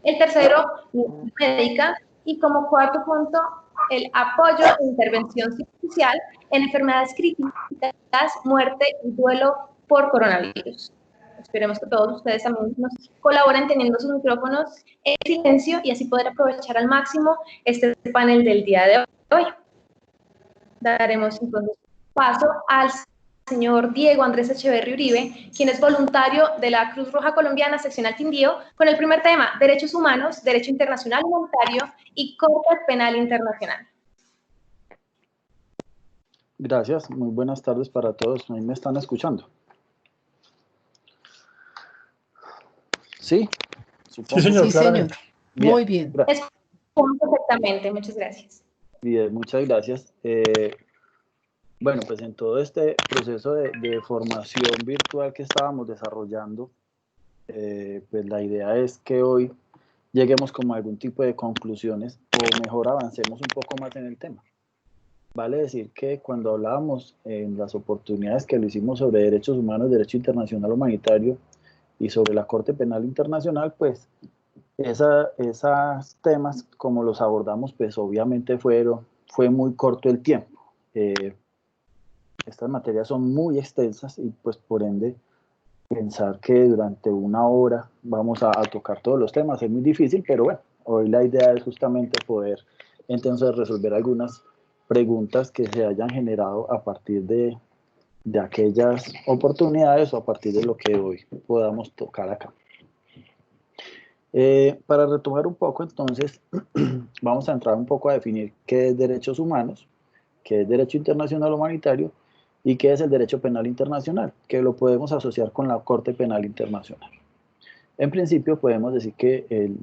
El tercero, médica. Y como cuarto punto, el apoyo e intervención psicosocial en enfermedades críticas, muerte y duelo por coronavirus. Esperemos que todos ustedes también nos colaboren teniendo sus micrófonos en silencio y así poder aprovechar al máximo este panel del día de hoy. Daremos entonces paso al señor Diego Andrés Echeverri Uribe, quien es voluntario de la Cruz Roja Colombiana, seccional Quindío, con el primer tema, Derechos Humanos, Derecho Internacional Humanitario y Corte Penal Internacional. Gracias, muy buenas tardes para todos. ¿Ahí me están escuchando? ¿Sí? Supongo. Sí, señor, sí, señor. Bien. Muy bien. Escuchamos perfectamente, muchas gracias. Bien, muchas gracias. Bueno, pues en todo este proceso de formación virtual que estábamos desarrollando, pues la idea es que hoy lleguemos como a algún tipo de conclusiones o mejor avancemos un poco más en el tema. Vale decir que cuando hablábamos en las oportunidades que lo hicimos sobre derechos humanos, derecho internacional humanitario y sobre la Corte Penal Internacional, pues esos temas como los abordamos, pues obviamente fue muy corto el tiempo. Estas materias son muy extensas y pues por ende pensar que durante una hora vamos a tocar todos los temas es muy difícil, pero bueno, hoy la idea es justamente poder entonces resolver algunas preguntas que se hayan generado a partir de aquellas oportunidades o a partir de lo que hoy podamos tocar acá. Para retomar un poco, entonces, vamos a entrar un poco a definir qué es derechos humanos, qué es derecho internacional humanitario y qué es el derecho penal internacional, que lo podemos asociar con la Corte Penal Internacional. En principio, podemos decir que el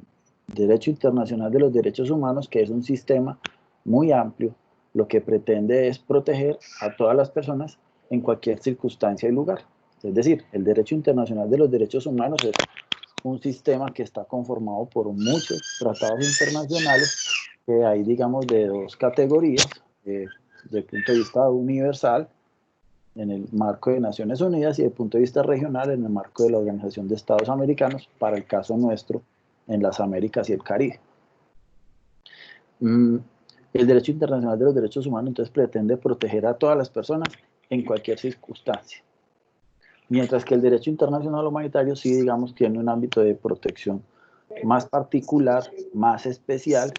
derecho internacional de los derechos humanos, que es un sistema muy amplio, lo que pretende es proteger a todas las personas en cualquier circunstancia y lugar. Es decir, el derecho internacional de los derechos humanos es un sistema que está conformado por muchos tratados internacionales que hay, digamos, de dos categorías, desde el punto de vista universal, en el marco de Naciones Unidas, y desde el punto de vista regional, en el marco de la Organización de Estados Americanos, para el caso nuestro, en las Américas y el Caribe. El derecho internacional de los derechos humanos, entonces, pretende proteger a todas las personas en cualquier circunstancia. Mientras que el derecho internacional humanitario sí, digamos, tiene un ámbito de protección más particular, más especial,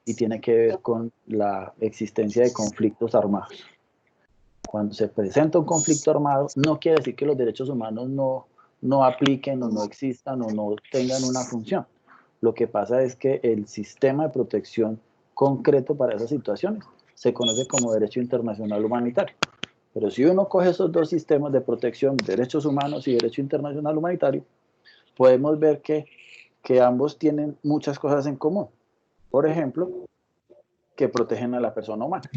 y tiene que ver con la existencia de conflictos armados. Cuando se presenta un conflicto armado, no quiere decir que los derechos humanos no apliquen o no existan o no tengan una función. Lo que pasa es que el sistema de protección concreto para esas situaciones se conoce como derecho internacional humanitario. Pero si uno coge esos dos sistemas de protección, derechos humanos y derecho internacional humanitario, podemos ver que ambos tienen muchas cosas en común. Por ejemplo, que protegen a la persona humana,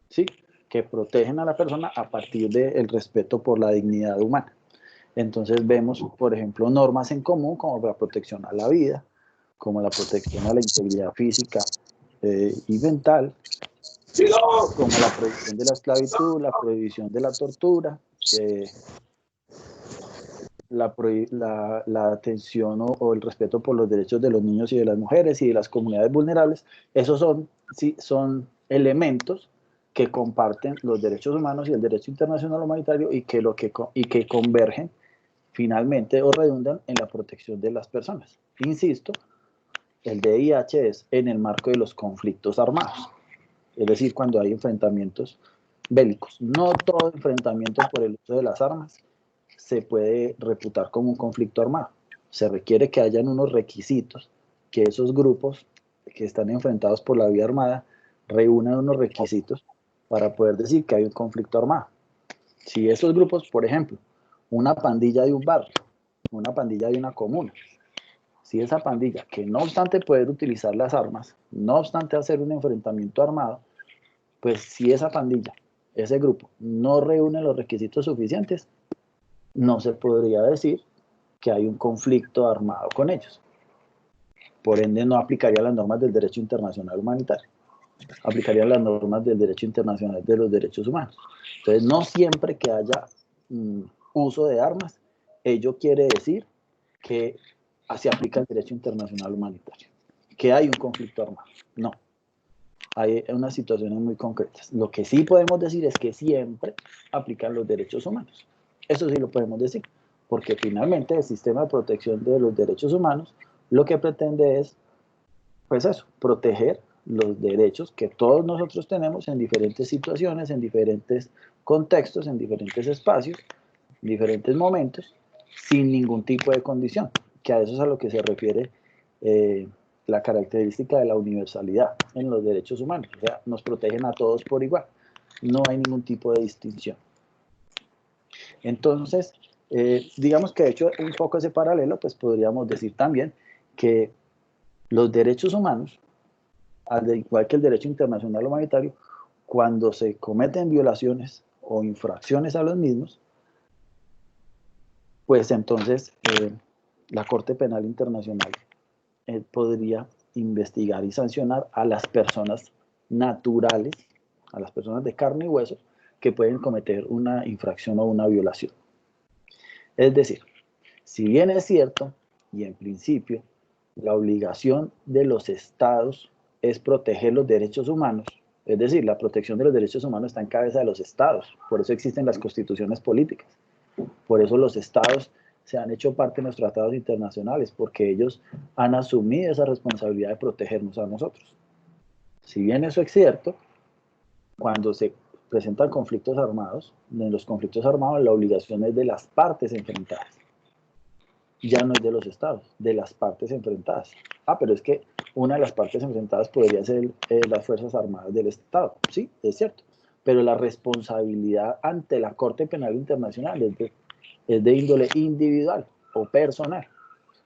¿sí? Que protegen a la persona a partir del respeto por la dignidad humana. Entonces vemos, por ejemplo, normas en común como la protección a la vida, como la protección a la integridad física y mental, como la prohibición de la esclavitud, la prohibición de la tortura, la atención o el respeto por los derechos de los niños y de las mujeres y de las comunidades vulnerables. Esos son elementos que comparten los derechos humanos y el derecho internacional humanitario y que convergen finalmente o redundan en la protección de las personas. Insisto, el DIH es en el marco de los conflictos armados, es decir, cuando hay enfrentamientos bélicos. No todo enfrentamiento por el uso de las armas se puede reputar como un conflicto armado. Se requiere que hayan unos requisitos, que esos grupos que están enfrentados por la vía armada reúnan unos requisitos para poder decir que hay un conflicto armado. Si esos grupos, por ejemplo, una pandilla de un barrio, una pandilla de una comuna, si esa pandilla, que no obstante poder utilizar las armas, no obstante hacer un enfrentamiento armado, pues si esa pandilla, ese grupo, no reúne los requisitos suficientes, no se podría decir que hay un conflicto armado con ellos. Por ende, no aplicaría las normas del derecho internacional humanitario, aplicaría las normas del derecho internacional de los derechos humanos. Entonces, no siempre que haya uso de armas, ello quiere decir que se aplica el derecho internacional humanitario. ¿Que hay un conflicto armado? No. Hay unas situaciones muy concretas. Lo que sí podemos decir es que siempre aplican los derechos humanos. Eso sí lo podemos decir, porque finalmente el sistema de protección de los derechos humanos lo que pretende es, pues eso, proteger los derechos que todos nosotros tenemos en diferentes situaciones, en diferentes contextos, en diferentes espacios, en diferentes momentos, sin ningún tipo de condición, que a eso es a lo que se refiere la característica de la universalidad en los derechos humanos. O sea, nos protegen a todos por igual, no hay ningún tipo de distinción. Entonces, digamos que de hecho un poco ese paralelo, pues podríamos decir también que los derechos humanos, al igual que el derecho internacional humanitario, cuando se cometen violaciones o infracciones a los mismos, pues entonces la Corte Penal Internacional podría investigar y sancionar a las personas naturales, a las personas de carne y hueso, que pueden cometer una infracción o una violación. Es decir, si bien es cierto, y en principio, la obligación de los estados es proteger los derechos humanos, es decir, la protección de los derechos humanos está en cabeza de los estados, por eso existen las constituciones políticas, por eso los estados se han hecho parte de los tratados internacionales, porque ellos han asumido esa responsabilidad de protegernos a nosotros. Si bien eso es cierto, cuando se presentan conflictos armados, en los conflictos armados la obligación es de las partes enfrentadas. Ya no es de los estados, de las partes enfrentadas. Pero es que una de las partes enfrentadas podría ser las Fuerzas Armadas del Estado. Sí, es cierto. Pero la responsabilidad ante la Corte Penal Internacional es de índole individual o personal.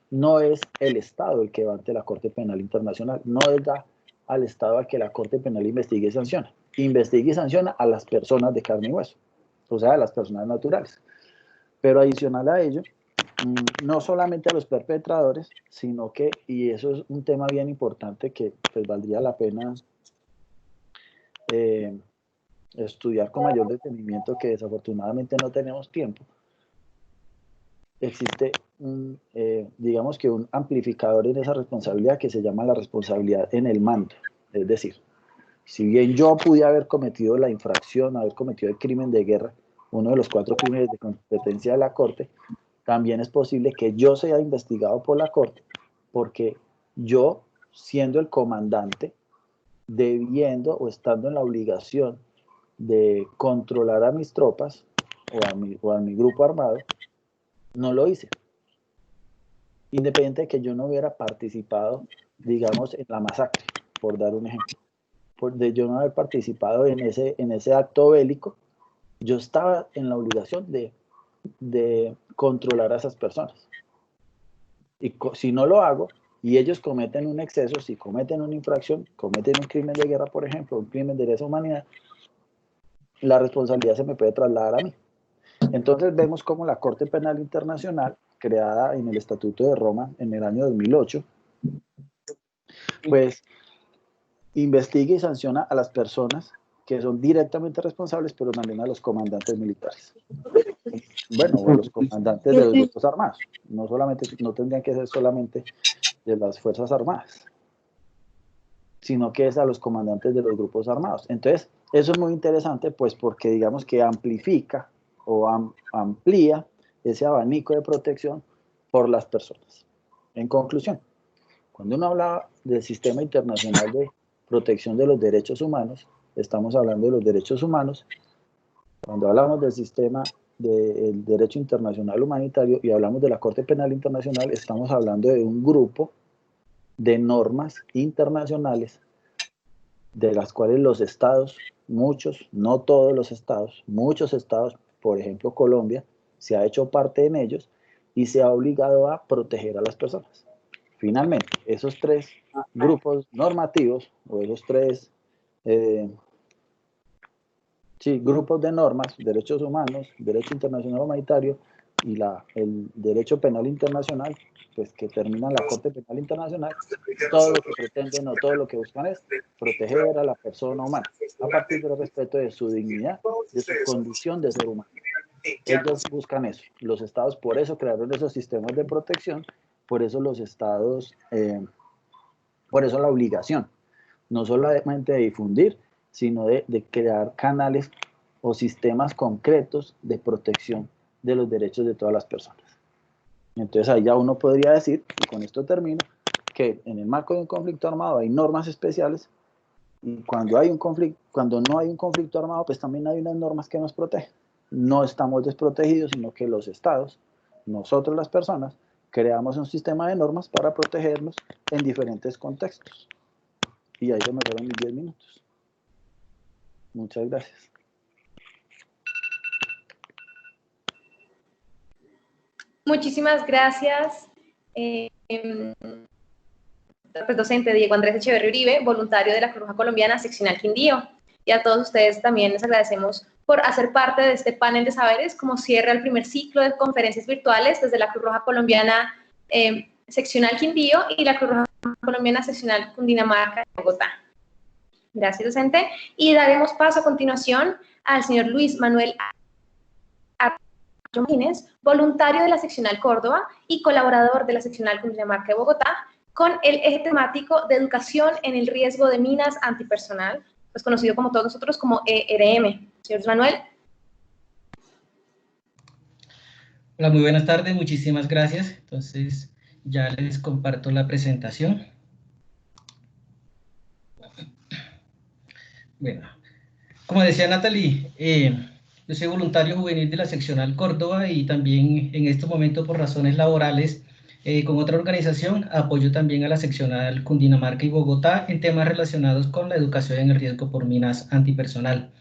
No es el Estado el que va ante la Corte Penal Internacional. No es al Estado a que la Corte Penal investigue y sanciona. Investigue y sanciona a las personas de carne y hueso, o sea, a las personas naturales. Pero adicional a ello, no solamente a los perpetradores, sino que, y eso es un tema bien importante que pues valdría la pena estudiar con mayor detenimiento, que desafortunadamente no tenemos tiempo, existe digamos que un amplificador en esa responsabilidad que se llama la responsabilidad en el mando. Es decir, si bien yo pude haber cometido la infracción, haber cometido el crimen de guerra, uno de los 4 crímenes de competencia de la Corte, también es posible que yo sea investigado por la Corte, porque yo, siendo el comandante, debiendo o estando en la obligación de controlar a mis tropas o a mi grupo armado, no lo hice. Independiente de que yo no hubiera participado, digamos, en la masacre, por dar un ejemplo. De yo no haber participado en ese acto bélico, yo estaba en la obligación de controlar a esas personas. Y si no lo hago, y ellos cometen un exceso, si cometen una infracción, cometen un crimen de guerra, por ejemplo, un crimen de lesa humanidad, la responsabilidad se me puede trasladar a mí. Entonces vemos cómo la Corte Penal Internacional, creada en el Estatuto de Roma en el año 2008, pues investiga y sanciona a las personas que son directamente responsables, pero también a los comandantes militares. Bueno, o a los comandantes de los grupos armados. No tendrían que ser solamente de las Fuerzas Armadas, sino que es a los comandantes de los grupos armados. Entonces, eso es muy interesante, pues porque digamos que amplifica o amplía ese abanico de protección por las personas. En conclusión, cuando uno habla del sistema internacional de protección de los derechos humanos, estamos hablando de los derechos humanos. Cuando hablamos del sistema del derecho internacional humanitario y hablamos de la Corte Penal Internacional, estamos hablando de un grupo de normas internacionales de las cuales los estados, muchos, no todos los estados, muchos estados, por ejemplo Colombia, se ha hecho parte en ellos y se ha obligado a proteger a las personas. Finalmente, esos 3 grupos normativos, o esos 3 grupos de normas, derechos humanos, derecho internacional humanitario y el derecho penal internacional, pues que terminan la Corte Penal Internacional, todo lo que pretenden o todo lo que buscan es proteger a la persona humana, a partir del respeto de su dignidad, de su condición de ser humano. Ellos buscan eso. Los estados por eso crearon esos sistemas de protección Por eso los estados, por eso la obligación, no solamente de difundir, sino de crear canales o sistemas concretos de protección de los derechos de todas las personas. Entonces ahí ya uno podría decir, y con esto termino, que en el marco de un conflicto armado hay normas especiales, y cuando no hay un conflicto armado, pues también hay unas normas que nos protegen. No estamos desprotegidos, sino que los estados, nosotros las personas, creamos un sistema de normas para protegernos en diferentes contextos. Y ahí se me fueron mis 10 minutos. Muchas gracias. Muchísimas gracias, docente Diego Andrés Echeverri Uribe, voluntario de la Cruz Roja Colombiana, seccional Quindío. Y a todos ustedes también les agradecemos por hacer parte de este panel de saberes, como cierra el primer ciclo de conferencias virtuales desde la Cruz Roja Colombiana seccional Quindío y la Cruz Roja Colombiana seccional Cundinamarca de Bogotá. Gracias, docente. Y daremos paso a continuación al señor Luis Manuel Martínez, voluntario de la seccional Córdoba y colaborador de la seccional Cundinamarca de Bogotá, con el eje temático de educación en el riesgo de minas antipersonal, pues conocido como todos nosotros como ERM. Señor Manuel. Hola, muy buenas tardes, muchísimas gracias. Entonces, ya les comparto la presentación. Bueno, como decía Natalie, yo soy voluntario juvenil de la seccional Córdoba y también en estos momentos por razones laborales con otra organización apoyo también a la seccional Cundinamarca y Bogotá en temas relacionados con la educación en el riesgo por minas antipersonal.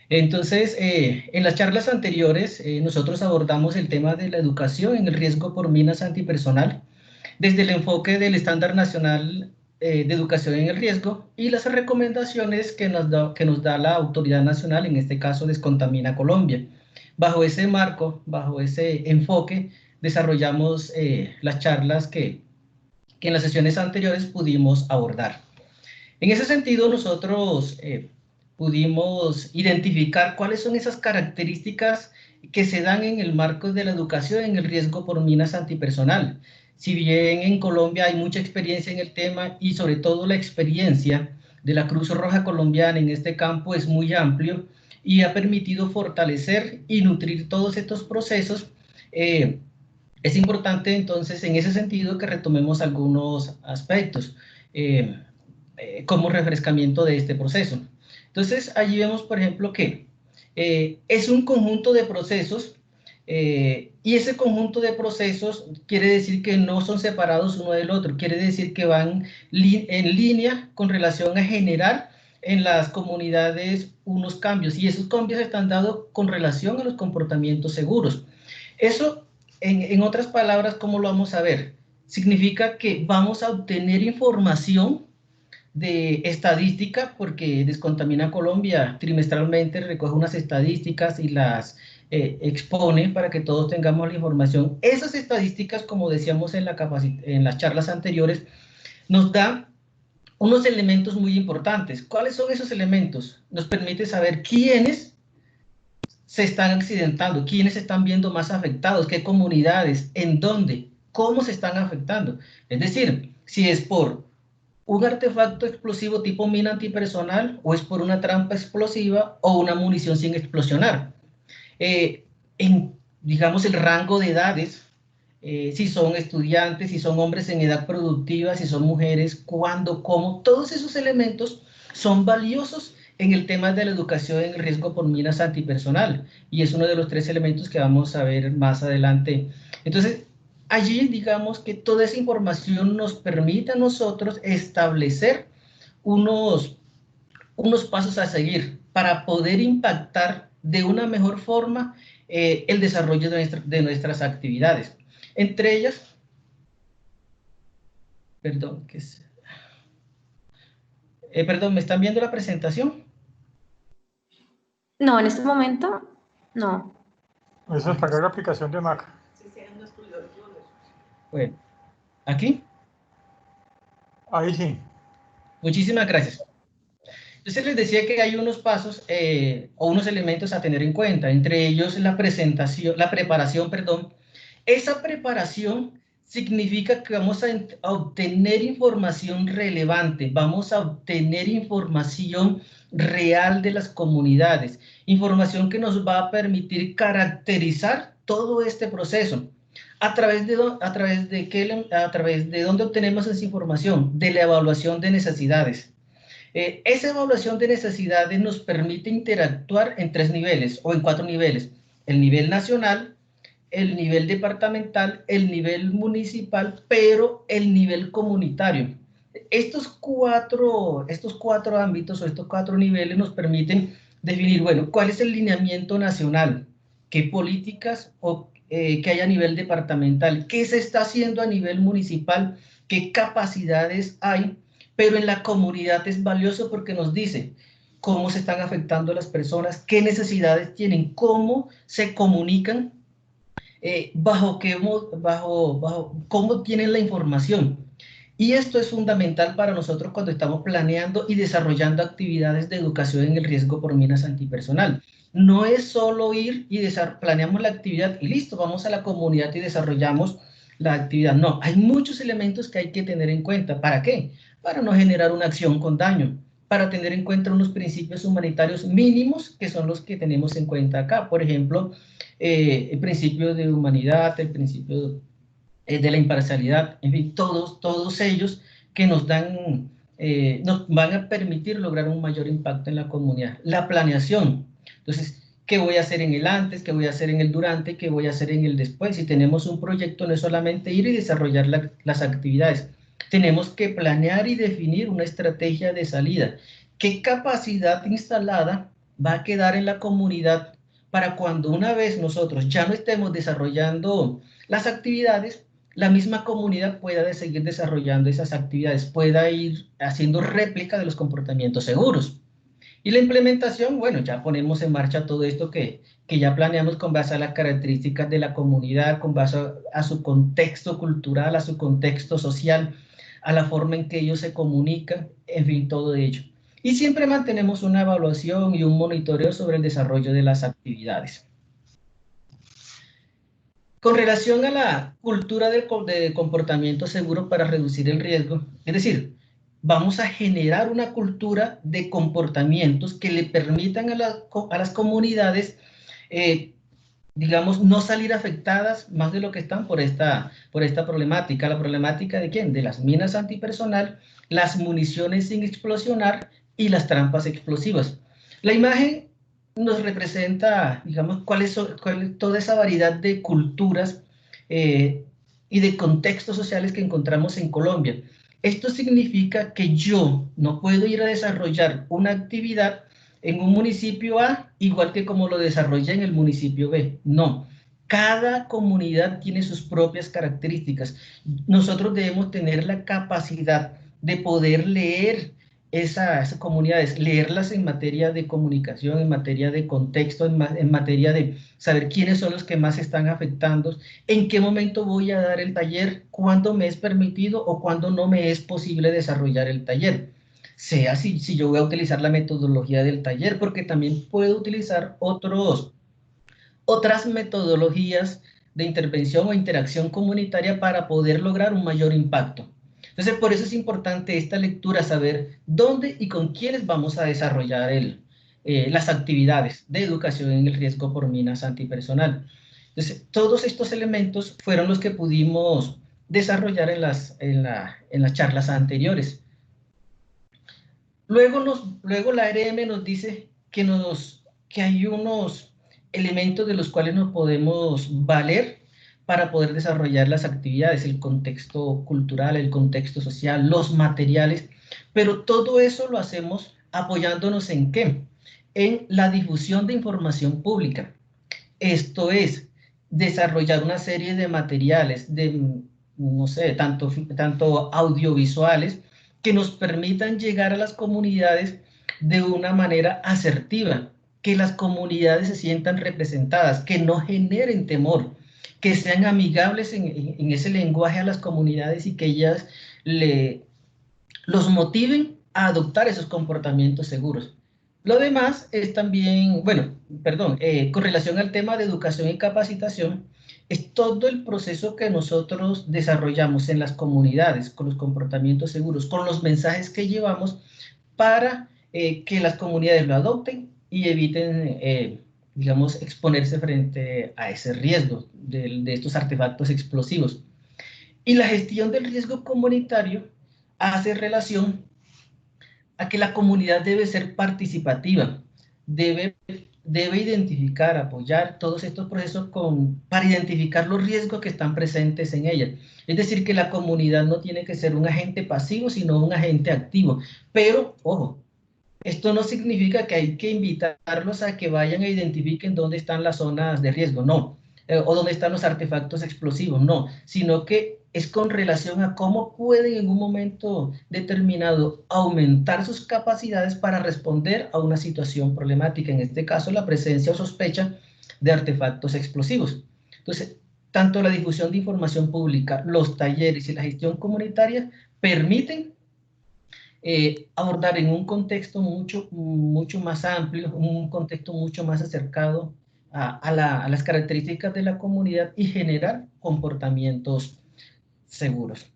Entonces, en las charlas anteriores nosotros abordamos el tema de la educación en el riesgo por minas antipersonal desde el enfoque del estándar nacional de educación en el riesgo y las recomendaciones que nos da la autoridad nacional, en este caso Descontamina Colombia. Bajo ese marco, bajo ese enfoque, desarrollamos las charlas que en las sesiones anteriores pudimos abordar. En ese sentido, nosotros pudimos identificar cuáles son esas características que se dan en el marco de la educación en el riesgo por minas antipersonal. Si bien en Colombia hay mucha experiencia en el tema y sobre todo la experiencia de la Cruz Roja Colombiana en este campo es muy amplio y ha permitido fortalecer y nutrir todos estos procesos, es importante entonces en ese sentido que retomemos algunos aspectos como refrescamiento de este proceso. Entonces allí vemos por ejemplo que es un conjunto de procesos y ese conjunto de procesos quiere decir que no son separados uno del otro, quiere decir que van en línea con relación a generar en las comunidades unos cambios y esos cambios están dados con relación a los comportamientos seguros. Eso, en otras palabras, ¿cómo lo vamos a ver? Significa que vamos a obtener información de estadística, porque Descontamina Colombia trimestralmente recoge unas estadísticas y las expone para que todos tengamos la información. Esas estadísticas, como decíamos en las charlas anteriores, nos dan unos elementos muy importantes. ¿Cuáles son esos elementos? Nos permite saber quiénes se están accidentando, quiénes se están viendo más afectados, qué comunidades, en dónde, cómo se están afectando. Es decir, si es por un artefacto explosivo tipo mina antipersonal o es por una trampa explosiva o una munición sin explosionar. En, digamos, el rango de edades, si son estudiantes, si son hombres en edad productiva, si son mujeres, cuándo, cómo, todos esos elementos son valiosos en el tema de la educación en el riesgo por minas antipersonal y es uno de los 3 elementos que vamos a ver más adelante. Entonces, allí digamos que toda esa información nos permite a nosotros establecer unos pasos a seguir para poder impactar de una mejor forma el desarrollo de nuestras actividades. Entre ellas, perdón, ¿me están viendo la presentación? No, en este momento, no. Eso es para la aplicación de Mac. Bueno, ¿aquí? Ahí sí. Muchísimas gracias. Entonces les decía que hay unos pasos o unos elementos a tener en cuenta, entre ellos la preparación. Esa preparación significa que vamos a obtener información relevante, vamos a obtener información real de las comunidades, información que nos va a permitir caracterizar todo este proceso. ¿A través de dónde obtenemos esa información? De la evaluación de necesidades. Esa evaluación de necesidades nos permite interactuar en 3 niveles o en 4 niveles. El nivel nacional, el nivel departamental, el nivel municipal, pero el nivel comunitario. Estos cuatro ámbitos o estos 4 niveles nos permiten definir, bueno, cuál es el lineamiento nacional, qué políticas que hay a nivel departamental, qué se está haciendo a nivel municipal, qué capacidades hay, pero en la comunidad es valioso porque nos dice cómo se están afectando las personas, qué necesidades tienen, cómo se comunican, cómo tienen la información. Y esto es fundamental para nosotros cuando estamos planeando y desarrollando actividades de educación en el riesgo por minas antipersonal. No es solo ir y planeamos la actividad y listo, vamos a la comunidad y desarrollamos la actividad. No, hay muchos elementos que hay que tener en cuenta. ¿Para qué? Para no generar una acción con daño, para tener en cuenta unos principios humanitarios mínimos que son los que tenemos en cuenta acá. Por ejemplo, el principio de humanidad, el principio de la imparcialidad, en fin, todos ellos que nos van a permitir lograr un mayor impacto en la comunidad. La planeación, entonces, ¿qué voy a hacer en el antes? ¿Qué voy a hacer en el durante? ¿Qué voy a hacer en el después? Si tenemos un proyecto, no es solamente ir y desarrollar las actividades, tenemos que planear y definir una estrategia de salida. ¿Qué capacidad instalada va a quedar en la comunidad para cuando una vez nosotros ya no estemos desarrollando las actividades, la misma comunidad pueda seguir desarrollando esas actividades, pueda ir haciendo réplica de los comportamientos seguros? Y la implementación, bueno, ya ponemos en marcha todo esto que ya planeamos con base a las características de la comunidad, con base a su contexto cultural, a su contexto social, a la forma en que ellos se comunican, en fin, todo ello. Y siempre mantenemos una evaluación y un monitoreo sobre el desarrollo de las actividades. Con relación a la cultura de comportamiento seguro para reducir el riesgo, es decir, vamos a generar una cultura de comportamientos que le permitan a las comunidades, digamos, no salir afectadas más de lo que están por esta problemática. ¿La problemática de quién? De las minas antipersonal, las municiones sin explosionar y las trampas explosivas. La imagen nos representa, digamos, cuál es toda esa variedad de culturas y de contextos sociales que encontramos en Colombia. Esto significa que yo no puedo ir a desarrollar una actividad en un municipio A igual que como lo desarrolla en el municipio B. No, cada comunidad tiene sus propias características. Nosotros debemos tener la capacidad de poder leer esas comunidades, leerlas en materia de comunicación, en materia de contexto, en materia de saber quiénes son los que más están afectando, en qué momento voy a dar el taller, cuándo me es permitido o cuándo no me es posible desarrollar el taller. Sea si yo voy a utilizar la metodología del taller, porque también puedo utilizar otras metodologías de intervención o interacción comunitaria para poder lograr un mayor impacto. Entonces, por eso es importante esta lectura, saber dónde y con quiénes vamos a desarrollar las actividades de educación en el riesgo por minas antipersonal. Entonces, todos estos elementos fueron los que pudimos desarrollar en las charlas anteriores. Luego la ARM nos dice que hay unos elementos de los cuales nos podemos valer para poder desarrollar las actividades, el contexto cultural, el contexto social, los materiales, pero todo eso lo hacemos apoyándonos ¿en qué? En la difusión de información pública. Esto es, desarrollar una serie de materiales, no sé, tanto audiovisuales, que nos permitan llegar a las comunidades de una manera asertiva, que las comunidades se sientan representadas, que no generen temor, que sean amigables en ese lenguaje a las comunidades y que ellas los motiven a adoptar esos comportamientos seguros. Lo demás es también, con relación al tema de educación y capacitación, es todo el proceso que nosotros desarrollamos en las comunidades, con los comportamientos seguros, con los mensajes que llevamos para que las comunidades lo adopten y eviten, digamos, exponerse frente a ese riesgo de estos artefactos explosivos. Y la gestión del riesgo comunitario hace relación a que la comunidad debe ser participativa, debe identificar, apoyar todos estos procesos para identificar los riesgos que están presentes en ella. Es decir, que la comunidad no tiene que ser un agente pasivo, sino un agente activo. Pero, ojo, esto no significa que hay que invitarlos a que vayan e identifiquen dónde están las zonas de riesgo, no, o dónde están los artefactos explosivos, no, sino que es con relación a cómo pueden en un momento determinado aumentar sus capacidades para responder a una situación problemática, en este caso la presencia o sospecha de artefactos explosivos. Entonces, tanto la difusión de información pública, los talleres y la gestión comunitaria permiten abordar en un contexto mucho más amplio, un contexto mucho más acercado a las características de la comunidad y generar comportamientos seguros.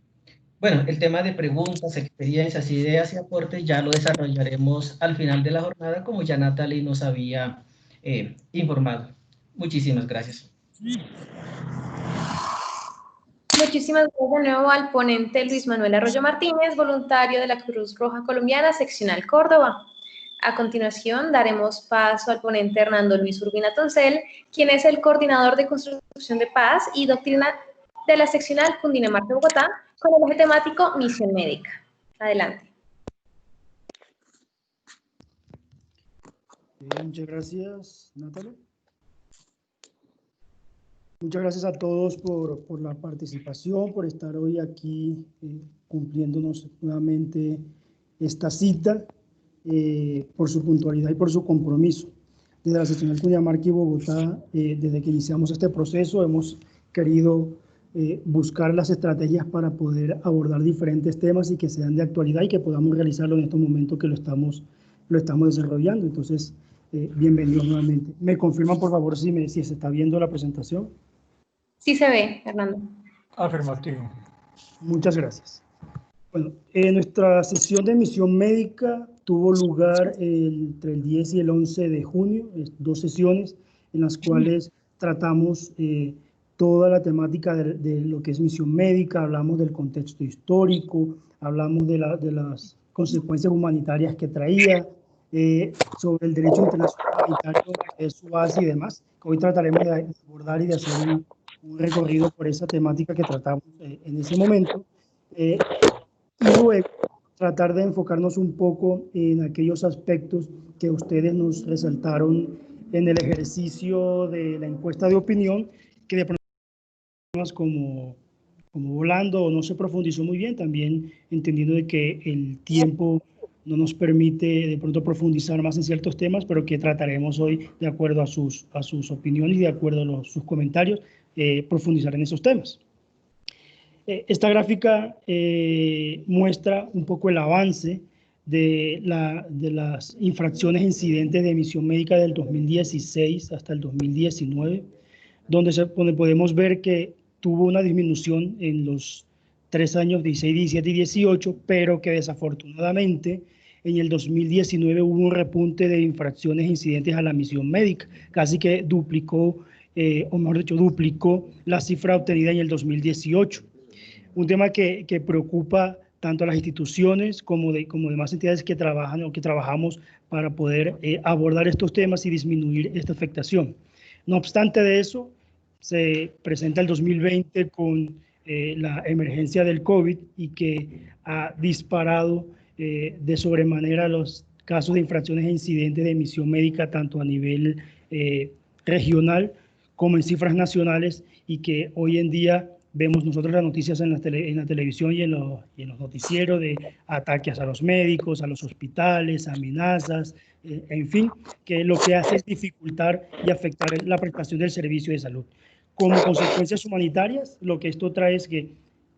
Bueno, el tema de preguntas, experiencias, ideas y aportes ya lo desarrollaremos al final de la jornada, como ya Natalie nos había informado. Muchísimas gracias. Muchísimas gracias de nuevo al ponente Luis Manuel Arroyo Martínez, voluntario de la Cruz Roja Colombiana, seccional Córdoba. A continuación, daremos paso al ponente Hernando Luis Urbina Toncel, quien es el coordinador de construcción de paz y doctrina de la seccional Cundinamarca Bogotá, con el eje temático Misión Médica. Adelante. Muchas gracias, Natalia. Muchas gracias a todos por la participación, por estar hoy aquí cumpliéndonos nuevamente esta cita, por su puntualidad y por su compromiso. Desde la seccional Cundinamarca y Bogotá, desde que iniciamos este proceso, hemos querido buscar las estrategias para poder abordar diferentes temas y que sean de actualidad y que podamos realizarlo en estos momentos que lo estamos desarrollando. Entonces, bienvenidos nuevamente. ¿Me confirman, por favor, si se está viendo la presentación? Sí se ve, Hernando. Afirmativo. Muchas gracias. Bueno, nuestra sesión de misión médica tuvo lugar entre el 10 y el 11 de junio, 2 sesiones en las cuales tratamos toda la temática de lo que es misión médica, hablamos del contexto histórico, hablamos de las consecuencias humanitarias que traía, sobre el derecho internacional humanitario, su base y demás, que hoy trataremos de abordar y de hacer un recorrido por esa temática que tratamos en ese momento. Y luego tratar de enfocarnos un poco en aquellos aspectos que ustedes nos resaltaron en el ejercicio de la encuesta de opinión, que de pronto como volando o no se profundizó muy bien, también entendiendo de que el tiempo no nos permite de pronto profundizar más en ciertos temas, pero que trataremos hoy, de acuerdo a sus opiniones y de acuerdo a sus comentarios, profundizar en esos temas. Esta gráfica muestra un poco el avance de las infracciones e incidentes de emisión médica del 2016 hasta el 2019, donde podemos ver que tuvo una disminución en los 3 años 16, 17 y 18, pero que desafortunadamente en el 2019 hubo un repunte de infracciones e incidentes a la misión médica, casi que duplicó, o mejor dicho, duplicó la cifra obtenida en el 2018. Un tema que preocupa tanto a las instituciones como demás entidades que trabajan o que trabajamos para poder abordar estos temas y disminuir esta afectación. No obstante de eso, se presenta el 2020 con la emergencia del COVID y que ha disparado de sobremanera los casos de infracciones e incidentes de emisión médica tanto a nivel regional como en cifras nacionales, y que hoy en día vemos nosotros las noticias en la televisión y en los noticieros de ataques a los médicos, a los hospitales, amenazas, en fin, que lo que hace es dificultar y afectar la prestación del servicio de salud. Como consecuencias humanitarias, lo que esto trae es que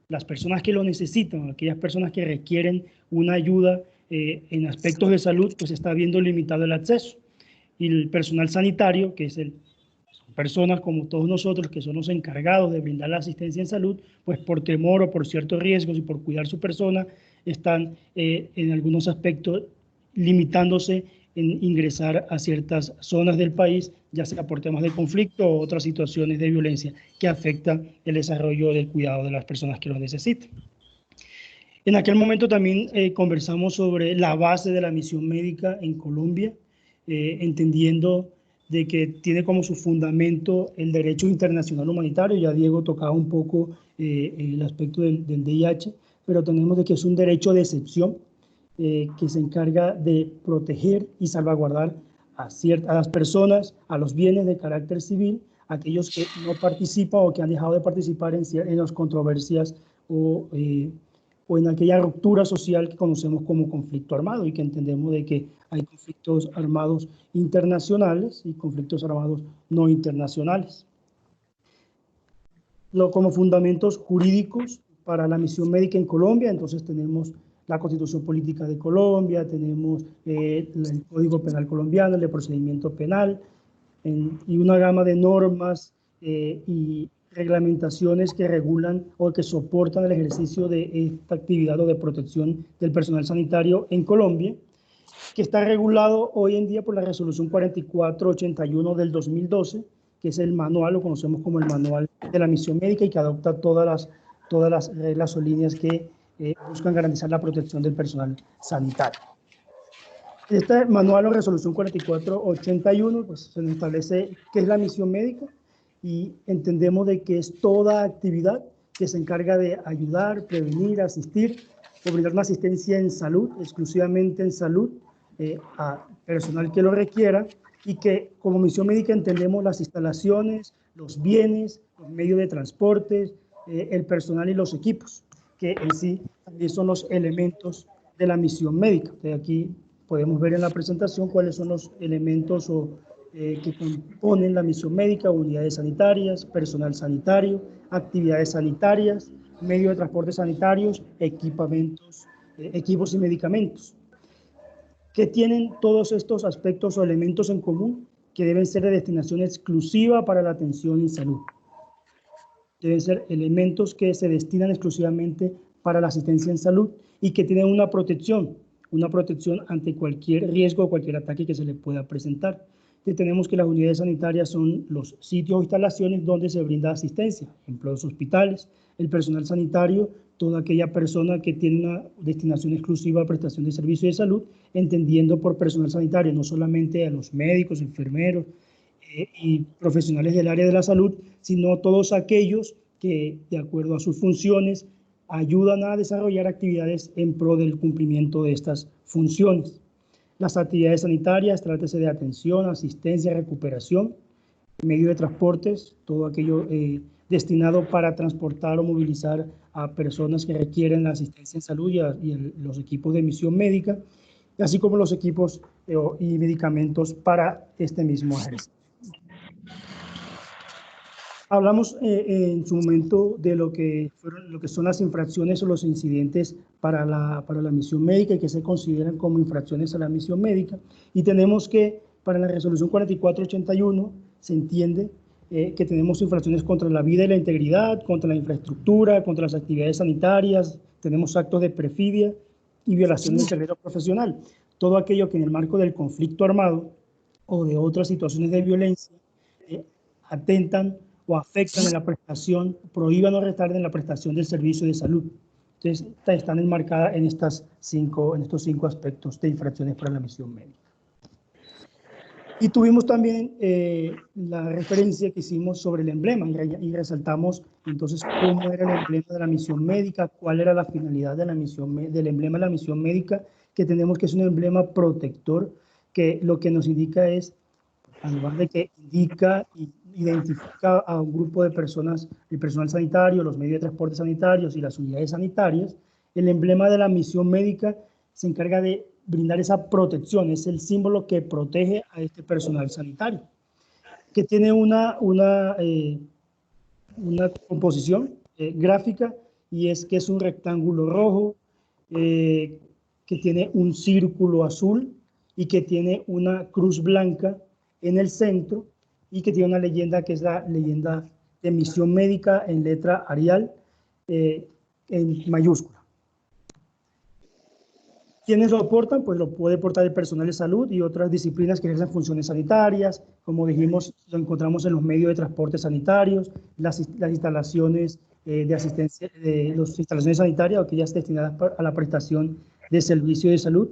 las personas que lo necesitan, aquellas personas que requieren una ayuda en aspectos de salud, pues está viendo limitado el acceso. Y el personal sanitario, que es personas como todos nosotros, que son los encargados de brindar la asistencia en salud, pues por temor o por ciertos riesgos y por cuidar su persona, están en algunos aspectos limitándose en ingresar a ciertas zonas del país, ya sea por temas de conflicto o otras situaciones de violencia que afectan el desarrollo del cuidado de las personas que lo necesitan. En aquel momento también conversamos sobre la base de la misión médica en Colombia, entendiendo de que tiene como su fundamento el derecho internacional humanitario. Ya Diego tocaba un poco el aspecto del VIH, pero tenemos de que es un derecho de excepción que se encarga de proteger y salvaguardar a las personas, a los bienes de carácter civil, aquellos que no participan o que han dejado de participar en las controversias o en aquella ruptura social que conocemos como conflicto armado, y que entendemos de que hay conflictos armados internacionales y conflictos armados no internacionales. Como fundamentos jurídicos para la misión médica en Colombia, entonces tenemos la Constitución Política de Colombia, tenemos el Código Penal colombiano, el de procedimiento penal, y una gama de normas y reglamentaciones que regulan o que soportan el ejercicio de esta actividad o de protección del personal sanitario en Colombia, que está regulado hoy en día por la Resolución 4481 del 2012, que es el manual, lo conocemos como el manual de la misión médica, y que adopta todas las reglas o líneas que buscan garantizar la protección del personal sanitario. Este manual o resolución 4481 pues, se nos establece qué es la misión médica, y entendemos de que es toda actividad que se encarga de ayudar, prevenir, asistir o brindar una asistencia en salud, exclusivamente en salud, a personal que lo requiera, y que como misión médica entendemos las instalaciones, los bienes, los medios de transporte, el personal y los equipos, que en sí también son los elementos de la misión médica. Entonces, aquí podemos ver en la presentación cuáles son los elementos que componen la misión médica: unidades sanitarias, personal sanitario, actividades sanitarias, medios de transporte sanitarios, equipos y medicamentos, que tienen todos estos aspectos o elementos en común, que deben ser de destinación exclusiva para la atención en salud. Deben ser elementos que se destinan exclusivamente para la asistencia en salud y que tienen una protección ante cualquier riesgo o cualquier ataque que se le pueda presentar. Entonces, tenemos que las unidades sanitarias son los sitios o instalaciones donde se brinda asistencia, por ejemplo, los hospitales. El personal sanitario, toda aquella persona que tiene una destinación exclusiva a prestación de servicios de salud, entendiendo por personal sanitario no solamente a los médicos, enfermeros y profesionales del área de la salud, sino todos aquellos que, de acuerdo a sus funciones, ayudan a desarrollar actividades en pro del cumplimiento de estas funciones. Las actividades sanitarias, trátese de atención, asistencia, recuperación, medio de transportes, todo aquello destinado para transportar o movilizar a personas que requieren la asistencia en salud y los equipos de misión médica, así como los equipos y medicamentos para este mismo ejercicio. Hablamos en su momento de lo que son las infracciones o los incidentes para la misión médica, y que se consideran como infracciones a la misión médica, y tenemos que para la resolución 4481 se entiende que tenemos infracciones contra la vida y la integridad, contra la infraestructura, contra las actividades sanitarias, tenemos actos de perfidia y violación del secreto profesional. Todo aquello que en el marco del conflicto armado o de otras situaciones de violencia atentan o afectan en la prestación, prohíban o retarden la prestación del servicio de salud. Entonces, están enmarcadas en estos 5 aspectos de infracciones para la misión médica. Y tuvimos también la referencia que hicimos sobre el emblema, y resaltamos entonces cómo era el emblema de la misión médica, cuál era la finalidad de del emblema de la misión médica, que tenemos que es un emblema protector, que lo que nos indica es, además de que indica y identifica a un grupo de personas, el personal sanitario, los medios de transporte sanitarios y las unidades sanitarias, el emblema de la misión médica se encarga de brindar esa protección, es el símbolo que protege a este personal sanitario, que tiene una composición gráfica, y es que es un rectángulo rojo, que tiene un círculo azul y que tiene una cruz blanca en el centro, y que tiene una leyenda que es la leyenda de misión médica en letra Arial en mayúscula. ¿Quiénes lo aportan? Pues lo puede aportar el personal de salud y otras disciplinas que ejercen funciones sanitarias. Como dijimos, lo encontramos en los medios de transporte sanitarios, las instalaciones de asistencia, las instalaciones sanitarias, aquellas destinadas a la prestación de servicio de salud,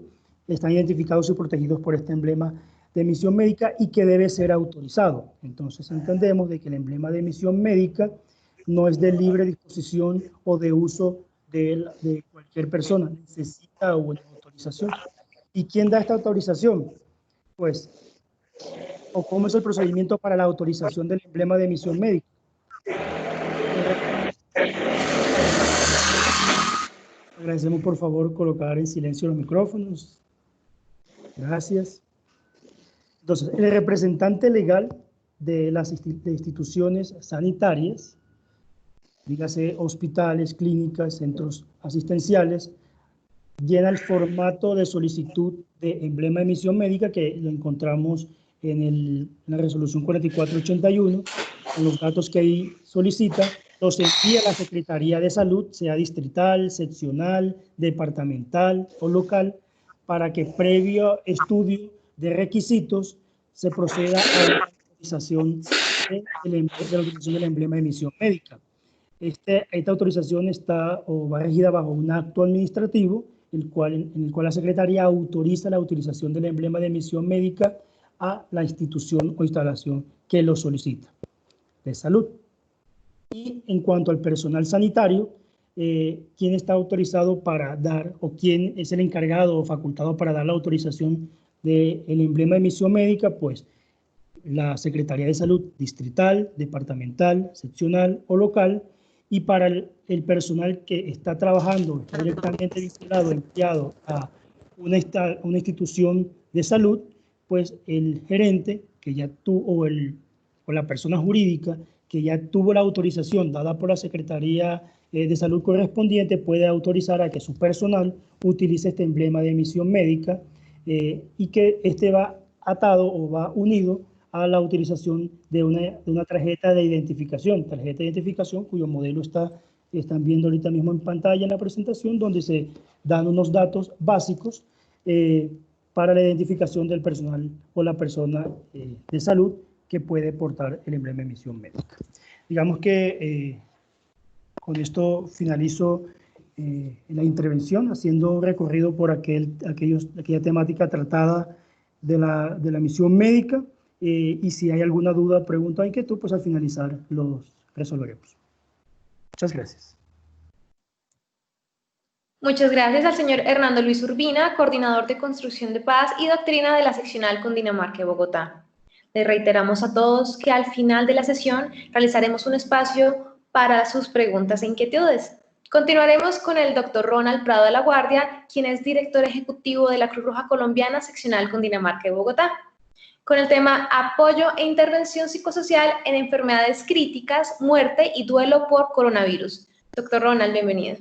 están identificados y protegidos por este emblema de misión médica y que debe ser autorizado. Entonces entendemos de que el emblema de misión médica no es de libre disposición o de uso de cualquier persona, necesita una autorización. ¿Y quién da esta autorización? Pues, ¿o cómo es el procedimiento para la autorización del emblema de misión médica? Agradecemos por favor colocar en silencio los micrófonos. Gracias. Entonces, el representante legal de las instituciones sanitarias, dígase hospitales, clínicas, centros asistenciales, llena el formato de solicitud de emblema de misión médica que lo encontramos en la resolución 4481, con los datos que ahí solicita, los envía a la Secretaría de Salud, sea distrital, seccional, departamental o local, para que previo estudio de requisitos se proceda a la autorización del emblema de misión médica. Esta autorización está o va regida bajo un acto administrativo en el cual la Secretaría autoriza la utilización del emblema de misión médica a la institución o instalación que lo solicita de salud. Y en cuanto al personal sanitario, ¿quién está autorizado para dar o quién es el encargado o facultado para dar la autorización del emblema de misión médica? Pues la Secretaría de Salud distrital, departamental, seccional o local. Y para el personal que está trabajando, está directamente vinculado, empleado a una institución de salud, pues el gerente que ya tuvo, o la persona jurídica que ya tuvo la autorización dada por la Secretaría de Salud correspondiente, puede autorizar a que su personal utilice este emblema de misión médica y que este va atado o va unido a la utilización de una tarjeta de identificación cuyo modelo están viendo ahorita mismo en pantalla en la presentación, donde se dan unos datos básicos para la identificación del personal o la persona de salud que puede portar el emblema de misión médica. Digamos que con esto finalizo la intervención, haciendo un recorrido por aquella temática tratada de la misión médica. Y si hay alguna duda, pregunta o inquietud, pues al finalizar los resolveremos. Muchas gracias. Muchas gracias al señor Hernando Luis Urbina, coordinador de Construcción de Paz y Doctrina de la Seccional Cundinamarca de Bogotá. Les reiteramos a todos que al final de la sesión realizaremos un espacio para sus preguntas e inquietudes. Continuaremos con el doctor Ronald Prado de la Guardia, quien es director ejecutivo de la Cruz Roja Colombiana Seccional Cundinamarca de Bogotá, con el tema Apoyo e Intervención Psicosocial en Enfermedades Críticas, Muerte y Duelo por Coronavirus. Doctor Ronald, bienvenido.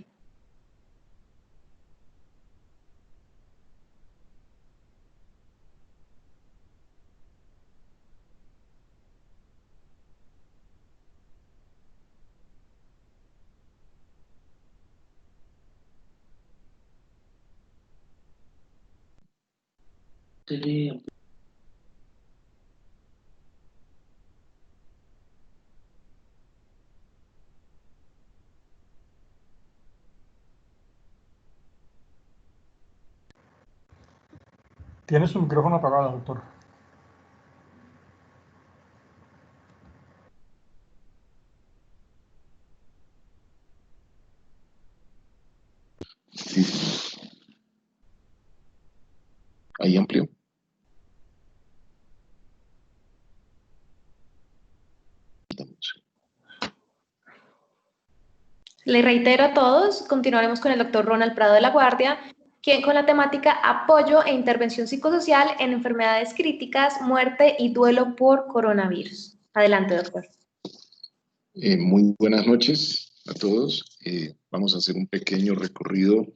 Tiene su micrófono apagado, doctor. Sí. Ahí amplió. Le reitero a todos, continuaremos con el doctor Ronald Prado de la Guardia, quien con la temática Apoyo e Intervención Psicosocial en Enfermedades Críticas, Muerte y Duelo por Coronavirus. Adelante, doctor. Muy buenas noches a todos. Vamos a hacer un pequeño recorrido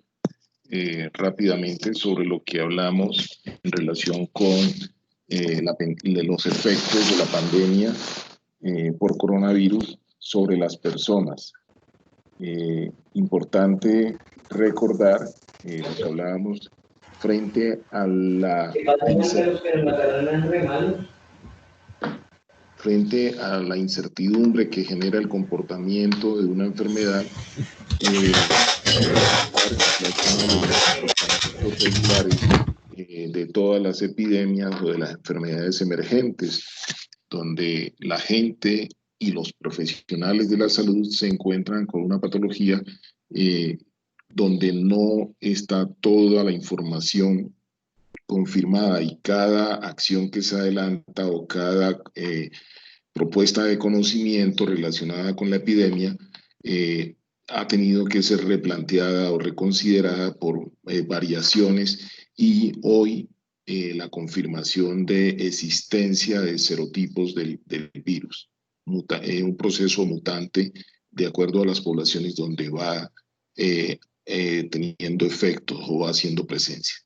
rápidamente sobre lo que hablamos en relación con los efectos de la pandemia por coronavirus sobre las personas. Importante recordar lo que hablábamos frente a la incertidumbre que genera el comportamiento de una enfermedad, de todas las epidemias o de las enfermedades emergentes, donde la gente y los profesionales de la salud se encuentran con una patología donde no está toda la información confirmada, y cada acción que se adelanta o cada propuesta de conocimiento relacionada con la epidemia ha tenido que ser replanteada o reconsiderada por variaciones, y hoy la confirmación de existencia de serotipos del virus, un proceso mutante de acuerdo a las poblaciones donde va teniendo efectos o va haciendo presencia.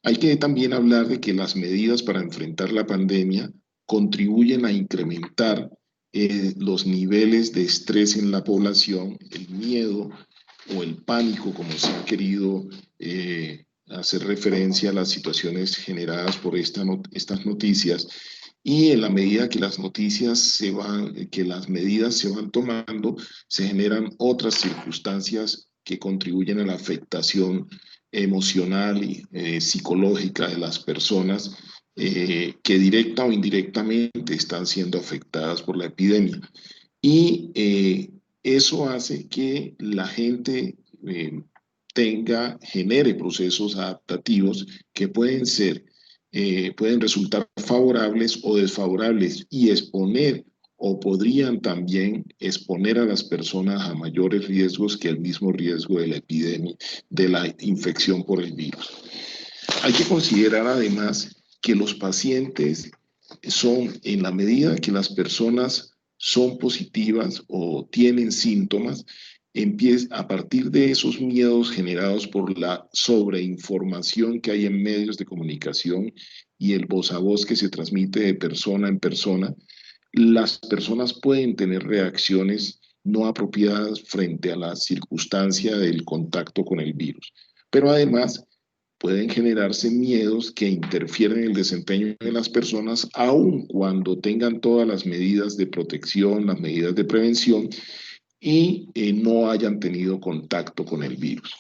Hay que también hablar de que las medidas para enfrentar la pandemia contribuyen a incrementar los niveles de estrés en la población, el miedo o el pánico, como se ha querido hacer referencia a las situaciones generadas por estas noticias. Y en la medida que las medidas se van tomando, se generan otras circunstancias que contribuyen a la afectación emocional y psicológica de las personas que directa o indirectamente están siendo afectadas por la epidemia. Y eso hace que la gente genere procesos adaptativos que pueden resultar favorables o desfavorables, y exponer o podrían también exponer a las personas a mayores riesgos que el mismo riesgo de la epidemia, de la infección por el virus. Hay que considerar además que los pacientes son, en la medida que las personas son positivas o tienen síntomas, a partir de esos miedos generados por la sobreinformación que hay en medios de comunicación y el voz a voz que se transmite de persona en persona, las personas pueden tener reacciones no apropiadas frente a la circunstancia del contacto con el virus. Pero además pueden generarse miedos que interfieren en el desempeño de las personas, aun cuando tengan todas las medidas de protección, las medidas de prevención, y no hayan tenido contacto con el virus.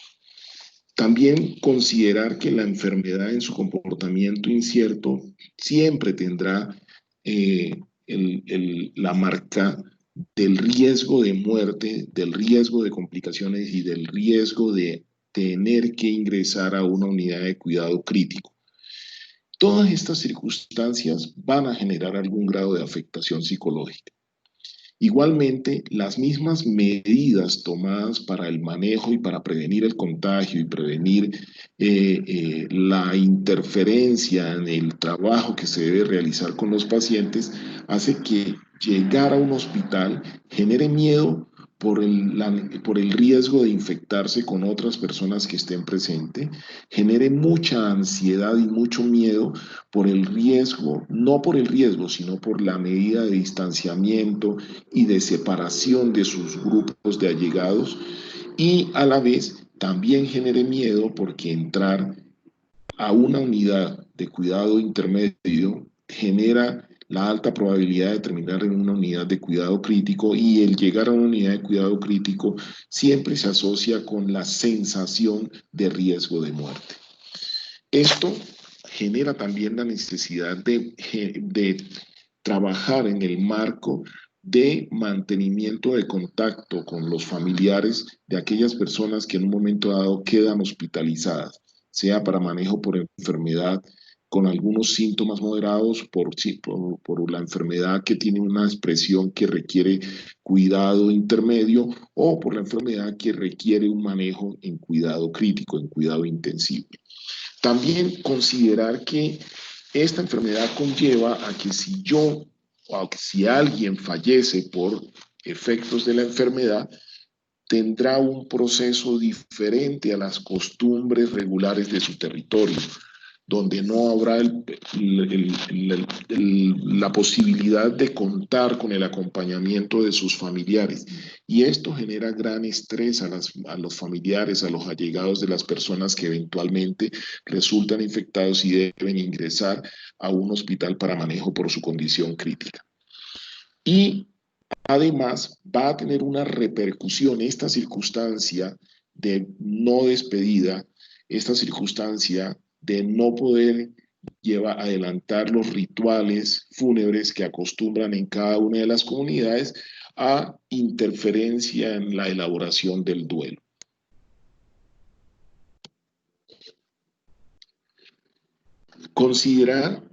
También considerar que la enfermedad en su comportamiento incierto siempre tendrá la marca del riesgo de muerte, del riesgo de complicaciones y del riesgo de tener que ingresar a una unidad de cuidado crítico. Todas estas circunstancias van a generar algún grado de afectación psicológica. Igualmente, las mismas medidas tomadas para el manejo y para prevenir el contagio y prevenir la interferencia en el trabajo que se debe realizar con los pacientes hace que llegar a un hospital genere miedo por el riesgo de infectarse con otras personas que estén presentes, genere mucha ansiedad y mucho miedo por el riesgo, no por el riesgo, sino por la medida de distanciamiento y de separación de sus grupos de allegados, y a la vez también genere miedo porque entrar a una unidad de cuidado intermedio genera la alta probabilidad de terminar en una unidad de cuidado crítico, y el llegar a una unidad de cuidado crítico siempre se asocia con la sensación de riesgo de muerte. Esto genera también la necesidad de trabajar en el marco de mantenimiento de contacto con los familiares de aquellas personas que en un momento dado quedan hospitalizadas, sea para manejo por enfermedad, con algunos síntomas moderados, por la enfermedad que tiene una expresión que requiere cuidado intermedio, o por la enfermedad que requiere un manejo en cuidado crítico, en cuidado intensivo. También considerar que esta enfermedad conlleva a que si alguien fallece por efectos de la enfermedad, tendrá un proceso diferente a las costumbres regulares de su territorio. donde no habrá la posibilidad de contar con el acompañamiento de sus familiares. Y esto genera gran estrés a los familiares, a los allegados de las personas que eventualmente resultan infectados y deben ingresar a un hospital para manejo por su condición crítica. Y además va a tener una repercusión esta circunstancia de no despedida, esta circunstancia de no poder adelantar los rituales fúnebres que acostumbran en cada una de las comunidades, a interferencia en la elaboración del duelo. Considerar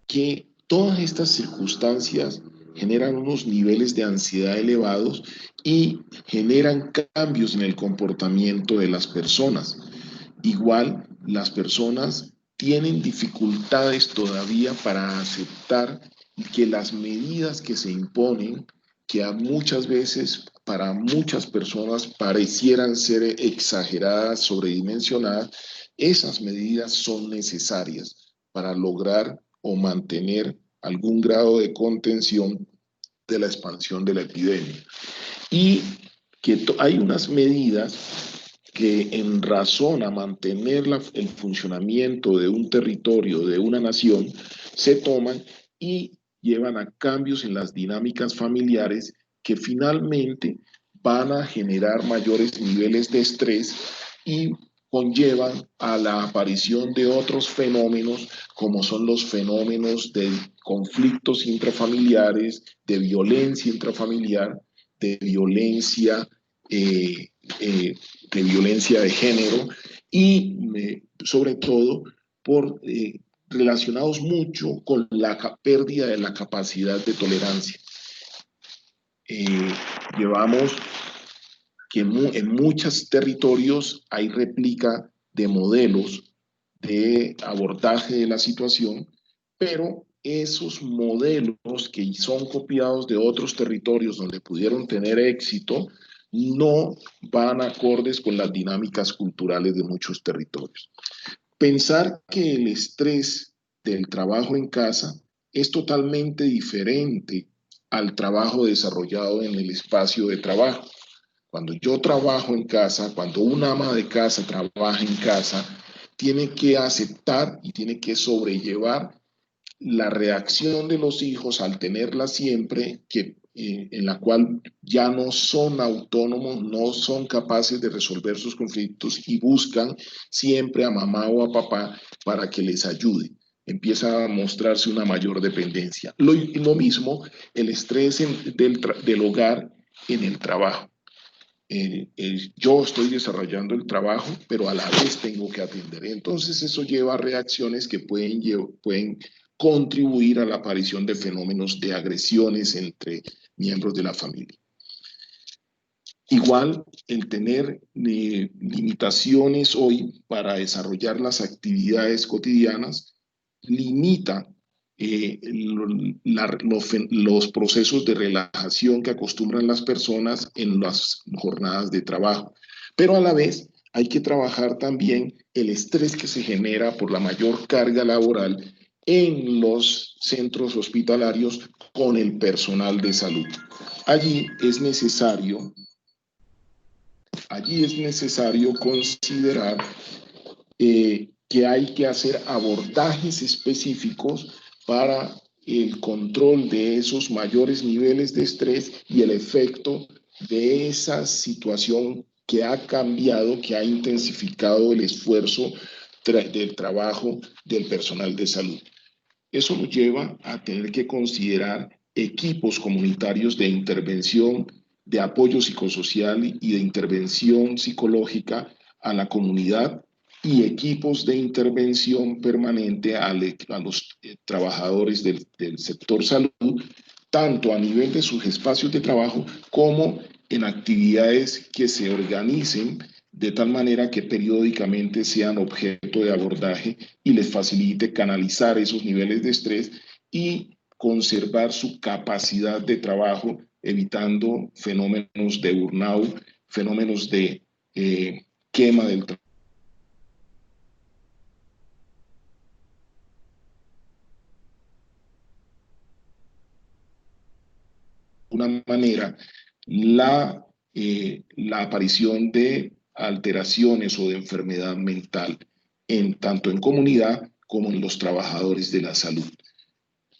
que todas estas circunstancias generan unos niveles de ansiedad elevados y generan cambios en el comportamiento de las personas. Igual, las personas tienen dificultades todavía para aceptar que las medidas que se imponen, que muchas veces para muchas personas parecieran ser exageradas, sobredimensionadas, esas medidas son necesarias para lograr o mantener algún grado de contención de la expansión de la epidemia. Y que hay unas medidas que en razón a mantener el funcionamiento de un territorio, de una nación, se toman y llevan a cambios en las dinámicas familiares que finalmente van a generar mayores niveles de estrés y conllevan a la aparición de otros fenómenos, como son los fenómenos de conflictos intrafamiliares, de violencia intrafamiliar, de violencia de género y sobre todo relacionados mucho con la pérdida de la capacidad de tolerancia. Llevamos que en muchos territorios hay réplica de modelos de abordaje de la situación, pero esos modelos que son copiados de otros territorios donde pudieron tener éxito no van acordes con las dinámicas culturales de muchos territorios. Pensar que el estrés del trabajo en casa es totalmente diferente al trabajo desarrollado en el espacio de trabajo. Cuando yo trabajo en casa, cuando una ama de casa trabaja en casa, tiene que aceptar y tiene que sobrellevar la reacción de los hijos al tenerla siempre, en la cual ya no son autónomos, no son capaces de resolver sus conflictos y buscan siempre a mamá o a papá para que les ayude. Empieza a mostrarse una mayor dependencia. Lo mismo el estrés del hogar en el trabajo. Yo estoy desarrollando el trabajo, pero a la vez tengo que atender. Entonces eso lleva a reacciones que pueden contribuir a la aparición de fenómenos de agresiones entre miembros de la familia. Igual, el tener limitaciones hoy para desarrollar las actividades cotidianas limita los procesos de relajación que acostumbran las personas en las jornadas de trabajo. Pero a la vez hay que trabajar también el estrés que se genera por la mayor carga laboral en los centros hospitalarios con el personal de salud. Allí es necesario considerar que hay que hacer abordajes específicos para el control de esos mayores niveles de estrés y el efecto de esa situación que ha cambiado, que ha intensificado el esfuerzo del trabajo del personal de salud. Eso nos lleva a tener que considerar equipos comunitarios de intervención, de apoyo psicosocial y de intervención psicológica a la comunidad y equipos de intervención permanente a los trabajadores del sector salud, tanto a nivel de sus espacios de trabajo como en actividades que se organicen de tal manera que periódicamente sean objeto de abordaje y les facilite canalizar esos niveles de estrés y conservar su capacidad de trabajo, evitando fenómenos de burnout, fenómenos de quema del trabajo. alguna manera la aparición de alteraciones o de enfermedad mental tanto en comunidad como en los trabajadores de la salud.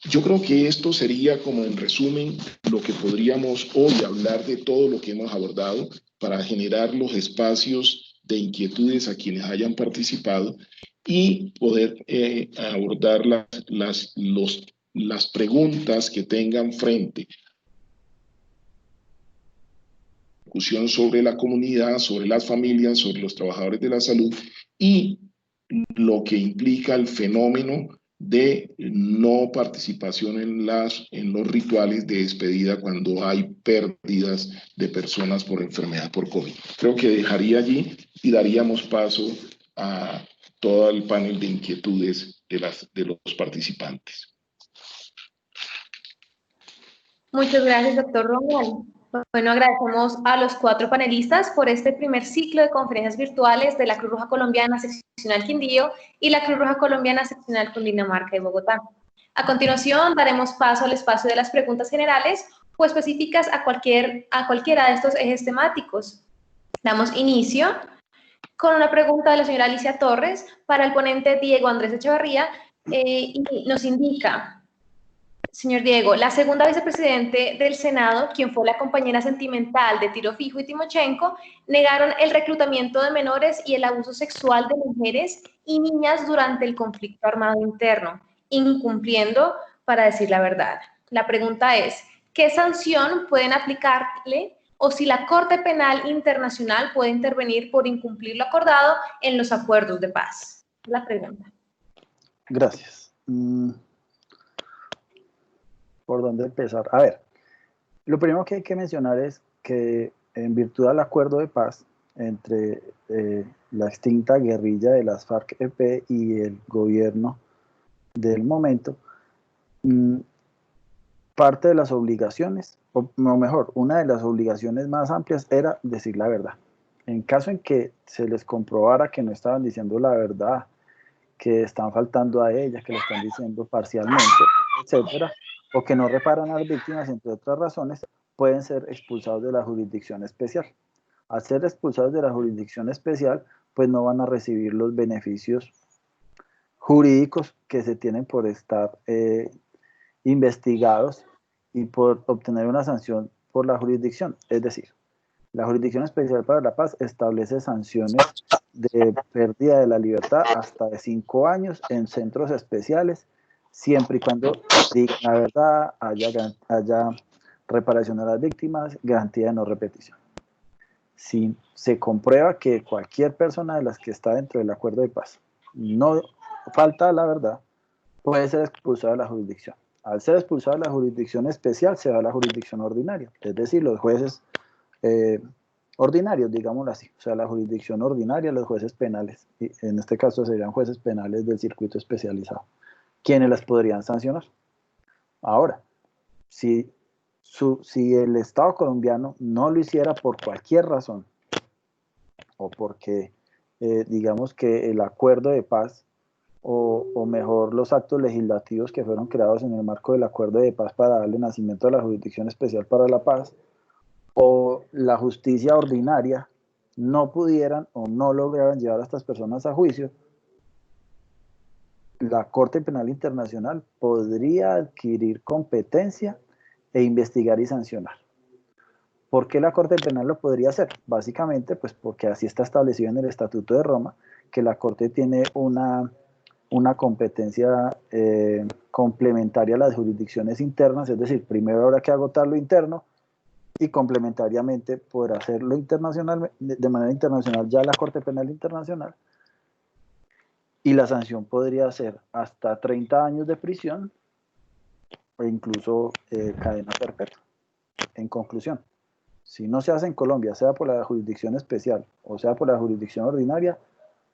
Yo creo que esto sería, como en resumen, lo que podríamos hoy hablar de todo lo que hemos abordado para generar los espacios de inquietudes a quienes hayan participado y poder abordar las preguntas que tengan frente. Discusión sobre la comunidad, sobre las familias, sobre los trabajadores de la salud y lo que implica el fenómeno de no participación en los rituales de despedida cuando hay pérdidas de personas por enfermedad por COVID. Creo que dejaría allí y daríamos paso a todo el panel de inquietudes de los participantes. Muchas gracias, doctor Romuald. Bueno, agradecemos a los 4 panelistas por este primer ciclo de conferencias virtuales de la Cruz Roja Colombiana Seccional Quindío y la Cruz Roja Colombiana Seccional Cundinamarca y Bogotá. A continuación, daremos paso al espacio de las preguntas generales o específicas a cualquiera de estos ejes temáticos. Damos inicio con una pregunta de la señora Alicia Torres para el ponente Diego Andrés Echevarría y nos indica: señor Diego, la segunda vicepresidente del Senado, quien fue la compañera sentimental de Tiro Fijo y Timochenko, negaron el reclutamiento de menores y el abuso sexual de mujeres y niñas durante el conflicto armado interno, incumpliendo, para decir la verdad. La pregunta es, ¿qué sanción pueden aplicarle o si la Corte Penal Internacional puede intervenir por incumplir lo acordado en los acuerdos de paz? La pregunta. Gracias. ¿Por dónde empezar? A ver, lo primero que hay que mencionar es que en virtud del acuerdo de paz entre la extinta guerrilla de las FARC-EP y el gobierno del momento, parte de las obligaciones, o mejor, una de las obligaciones más amplias era decir la verdad. En caso en que se les comprobara que no estaban diciendo la verdad, que están faltando a ellas, que lo están diciendo parcialmente, etcétera, o que no reparan a las víctimas, entre otras razones, pueden ser expulsados de la jurisdicción especial. Al ser expulsados de la jurisdicción especial, pues no van a recibir los beneficios jurídicos que se tienen por estar investigados y por obtener una sanción por la jurisdicción. Es decir, la Jurisdicción Especial para la Paz establece sanciones de pérdida de la libertad hasta de 5 años en centros especiales, siempre y cuando digan la verdad, haya reparación a las víctimas, garantía de no repetición. Si se comprueba que cualquier persona de las que está dentro del acuerdo de paz no falta la verdad, puede ser expulsada de la jurisdicción. Al ser expulsada de la jurisdicción especial, se va a la jurisdicción ordinaria, es decir, los jueces ordinarios, digámoslo así, o sea, la jurisdicción ordinaria, los jueces penales, y en este caso serían jueces penales del circuito especializado, quienes las podrían sancionar. Ahora, si el Estado colombiano no lo hiciera por cualquier razón, o porque digamos que el acuerdo de paz, o mejor los actos legislativos que fueron creados en el marco del acuerdo de paz para darle nacimiento a la Jurisdicción Especial para la Paz, o la justicia ordinaria no pudieran o no lograran llevar a estas personas a juicio, la Corte Penal Internacional podría adquirir competencia e investigar y sancionar. ¿Por qué la Corte Penal lo podría hacer? Básicamente, pues porque así está establecido en el Estatuto de Roma, que la Corte tiene una competencia complementaria a las jurisdicciones internas, es decir, primero habrá que agotar lo interno y complementariamente podrá hacerlo internacional, de manera internacional ya la Corte Penal Internacional, y la sanción podría ser hasta 30 años de prisión o incluso cadena perpetua. En conclusión, si no se hace en Colombia, sea por la jurisdicción especial o sea por la jurisdicción ordinaria,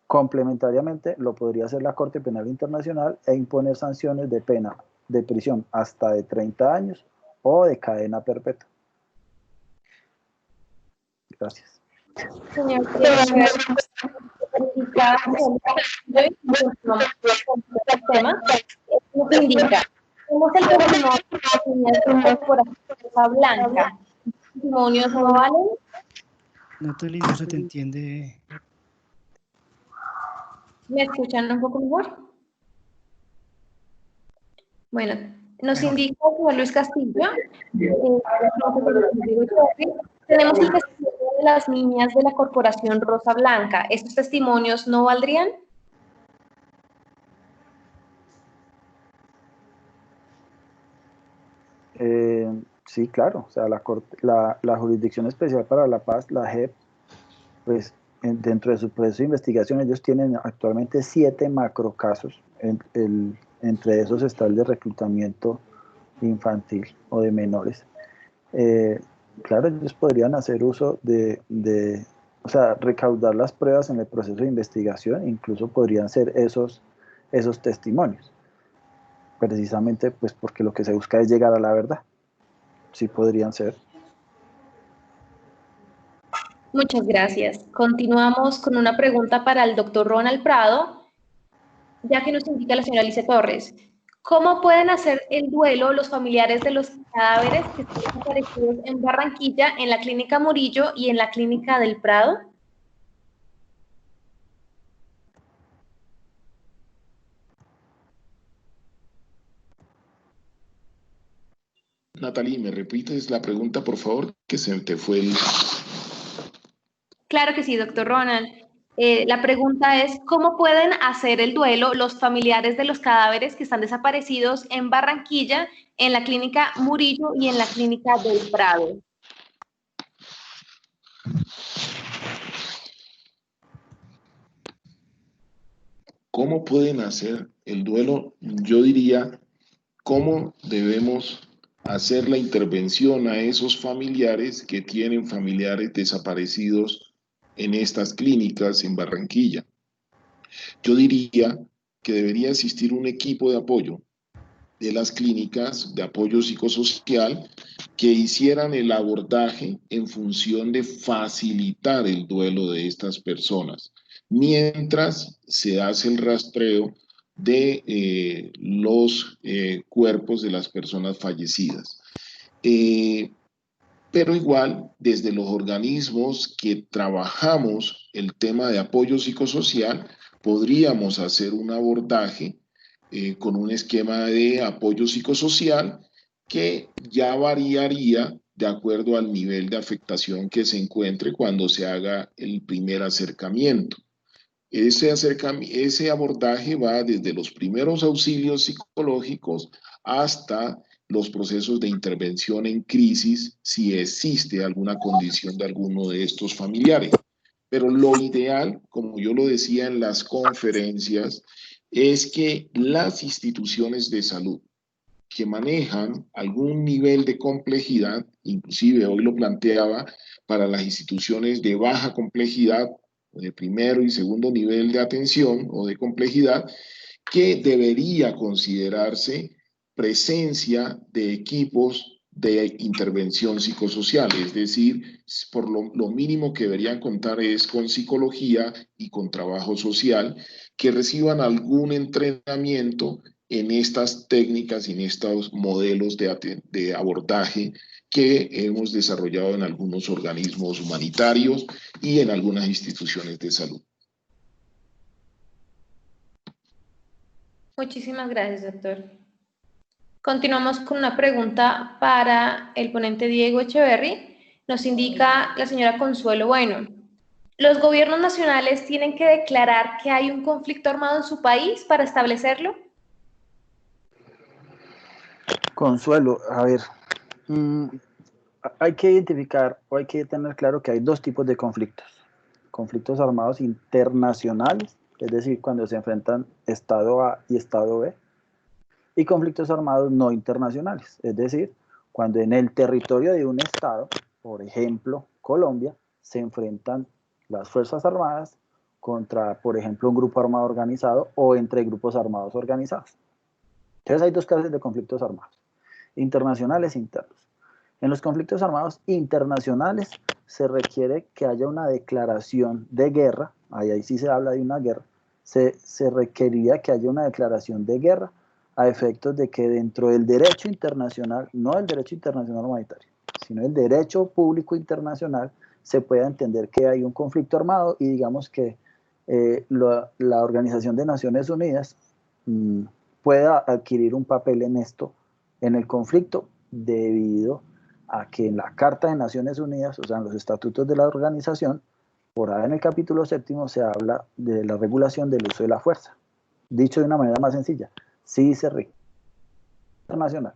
complementariamente lo podría hacer la Corte Penal Internacional e imponer sanciones de pena de prisión hasta de 30 años o de cadena perpetua. Gracias. Señor, tema nos indica cómo es el término Rosa Blanca. ¿Testimonios no valen? Natalie, no se te entiende. ¿Me escuchan un poco mejor? Bueno, nos indica el señor Luis Castillo. Tenemos el testimonio de las niñas de la Corporación Rosa Blanca. ¿Estos testimonios no valdrían? Sí, claro, o sea, la Jurisdicción Especial para la Paz, la JEP, pues dentro de su proceso de investigación ellos tienen actualmente 7 macrocasos, entre esos está el de reclutamiento infantil o de menores. Claro, ellos podrían hacer uso o sea, recaudar las pruebas en el proceso de investigación, incluso podrían ser esos testimonios, precisamente pues porque lo que se busca es llegar a la verdad. Sí podrían ser. Muchas gracias. Continuamos con una pregunta para el doctor Ronald Prado, ya que nos indica la señora Alicia Torres. ¿Cómo pueden hacer el duelo los familiares de los cadáveres que están desaparecidos en Barranquilla, en la Clínica Murillo y en la Clínica del Prado? Natalie, ¿me repites la pregunta, por favor? Que se te fue el... Claro que sí, doctor Ronald. La pregunta es, ¿cómo pueden hacer el duelo los familiares de los cadáveres que están desaparecidos en Barranquilla, en la Clínica Murillo y en la Clínica del Prado? ¿Cómo pueden hacer el duelo? Yo diría, ¿cómo debemos hacer la intervención a esos familiares que tienen familiares desaparecidos en estas clínicas en Barranquilla? Yo diría que debería existir un equipo de apoyo de las clínicas de apoyo psicosocial que hicieran el abordaje en función de facilitar el duelo de estas personas, mientras se hace el rastreo de los cuerpos de las personas fallecidas. Pero igual, desde los organismos que trabajamos el tema de apoyo psicosocial, podríamos hacer un abordaje con un esquema de apoyo psicosocial que ya variaría de acuerdo al nivel de afectación que se encuentre cuando se haga el primer acercamiento. Ese abordaje va desde los primeros auxilios psicológicos hasta los procesos de intervención en crisis si existe alguna condición de alguno de estos familiares. Pero lo ideal, como yo lo decía en las conferencias, es que las instituciones de salud que manejan algún nivel de complejidad, inclusive hoy lo planteaba para las instituciones de baja complejidad, de primero y segundo nivel de atención o de complejidad, que debería considerarse presencia de equipos de intervención psicosocial, es decir, por lo mínimo que deberían contar es con psicología y con trabajo social, que reciban algún entrenamiento en estas técnicas y en estos modelos de abordaje que hemos desarrollado en algunos organismos humanitarios y en algunas instituciones de salud. Muchísimas gracias, doctor. Continuamos con una pregunta para el ponente Diego Echeverry. Nos indica la señora Consuelo Bueno. ¿Los gobiernos nacionales tienen que declarar que hay un conflicto armado en su país para establecerlo? Consuelo, a ver, hay que identificar o hay que tener claro que hay 2 tipos de conflictos. Conflictos armados internacionales, es decir, cuando se enfrentan Estado A y Estado B, y conflictos armados no internacionales, es decir, cuando en el territorio de un Estado, por ejemplo, Colombia, se enfrentan las Fuerzas Armadas contra, por ejemplo, un grupo armado organizado o entre grupos armados organizados. Entonces hay 2 clases de conflictos armados, internacionales e internos. En los conflictos armados internacionales se requiere que haya una declaración de guerra, ahí sí se habla de una guerra, se requeriría que haya una declaración de guerra a efectos de que dentro del derecho internacional, no el derecho internacional humanitario, sino el derecho público internacional, se pueda entender que hay un conflicto armado y digamos que la Organización de Naciones Unidas pueda adquirir un papel en esto, en el conflicto, debido a que en la Carta de Naciones Unidas, o sea, en los estatutos de la organización, por ahí en el capítulo 7 se habla de la regulación del uso de la fuerza. Dicho de una manera más sencilla, sí se requiere internacional,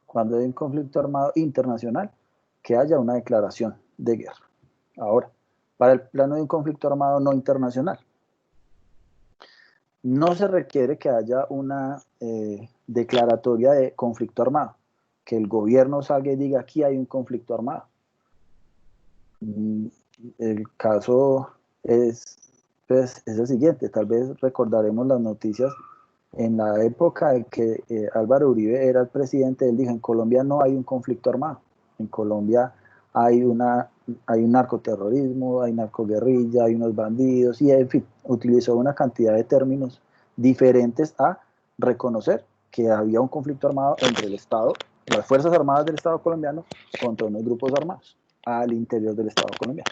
cuando hay un conflicto armado internacional, que haya una declaración de guerra. Ahora, para el plano de un conflicto armado no internacional, no se requiere que haya una declaratoria de conflicto armado, que el gobierno salga y diga aquí hay un conflicto armado. El caso es el siguiente, tal vez recordaremos las noticias en la época en que Álvaro Uribe era el presidente. Él dijo, en Colombia no hay un conflicto armado, en Colombia hay un narcoterrorismo, hay narcoguerrilla, hay unos bandidos, y en fin, utilizó una cantidad de términos diferentes a reconocer que había un conflicto armado entre el Estado, las Fuerzas Armadas del Estado colombiano, contra unos grupos armados al interior del Estado colombiano.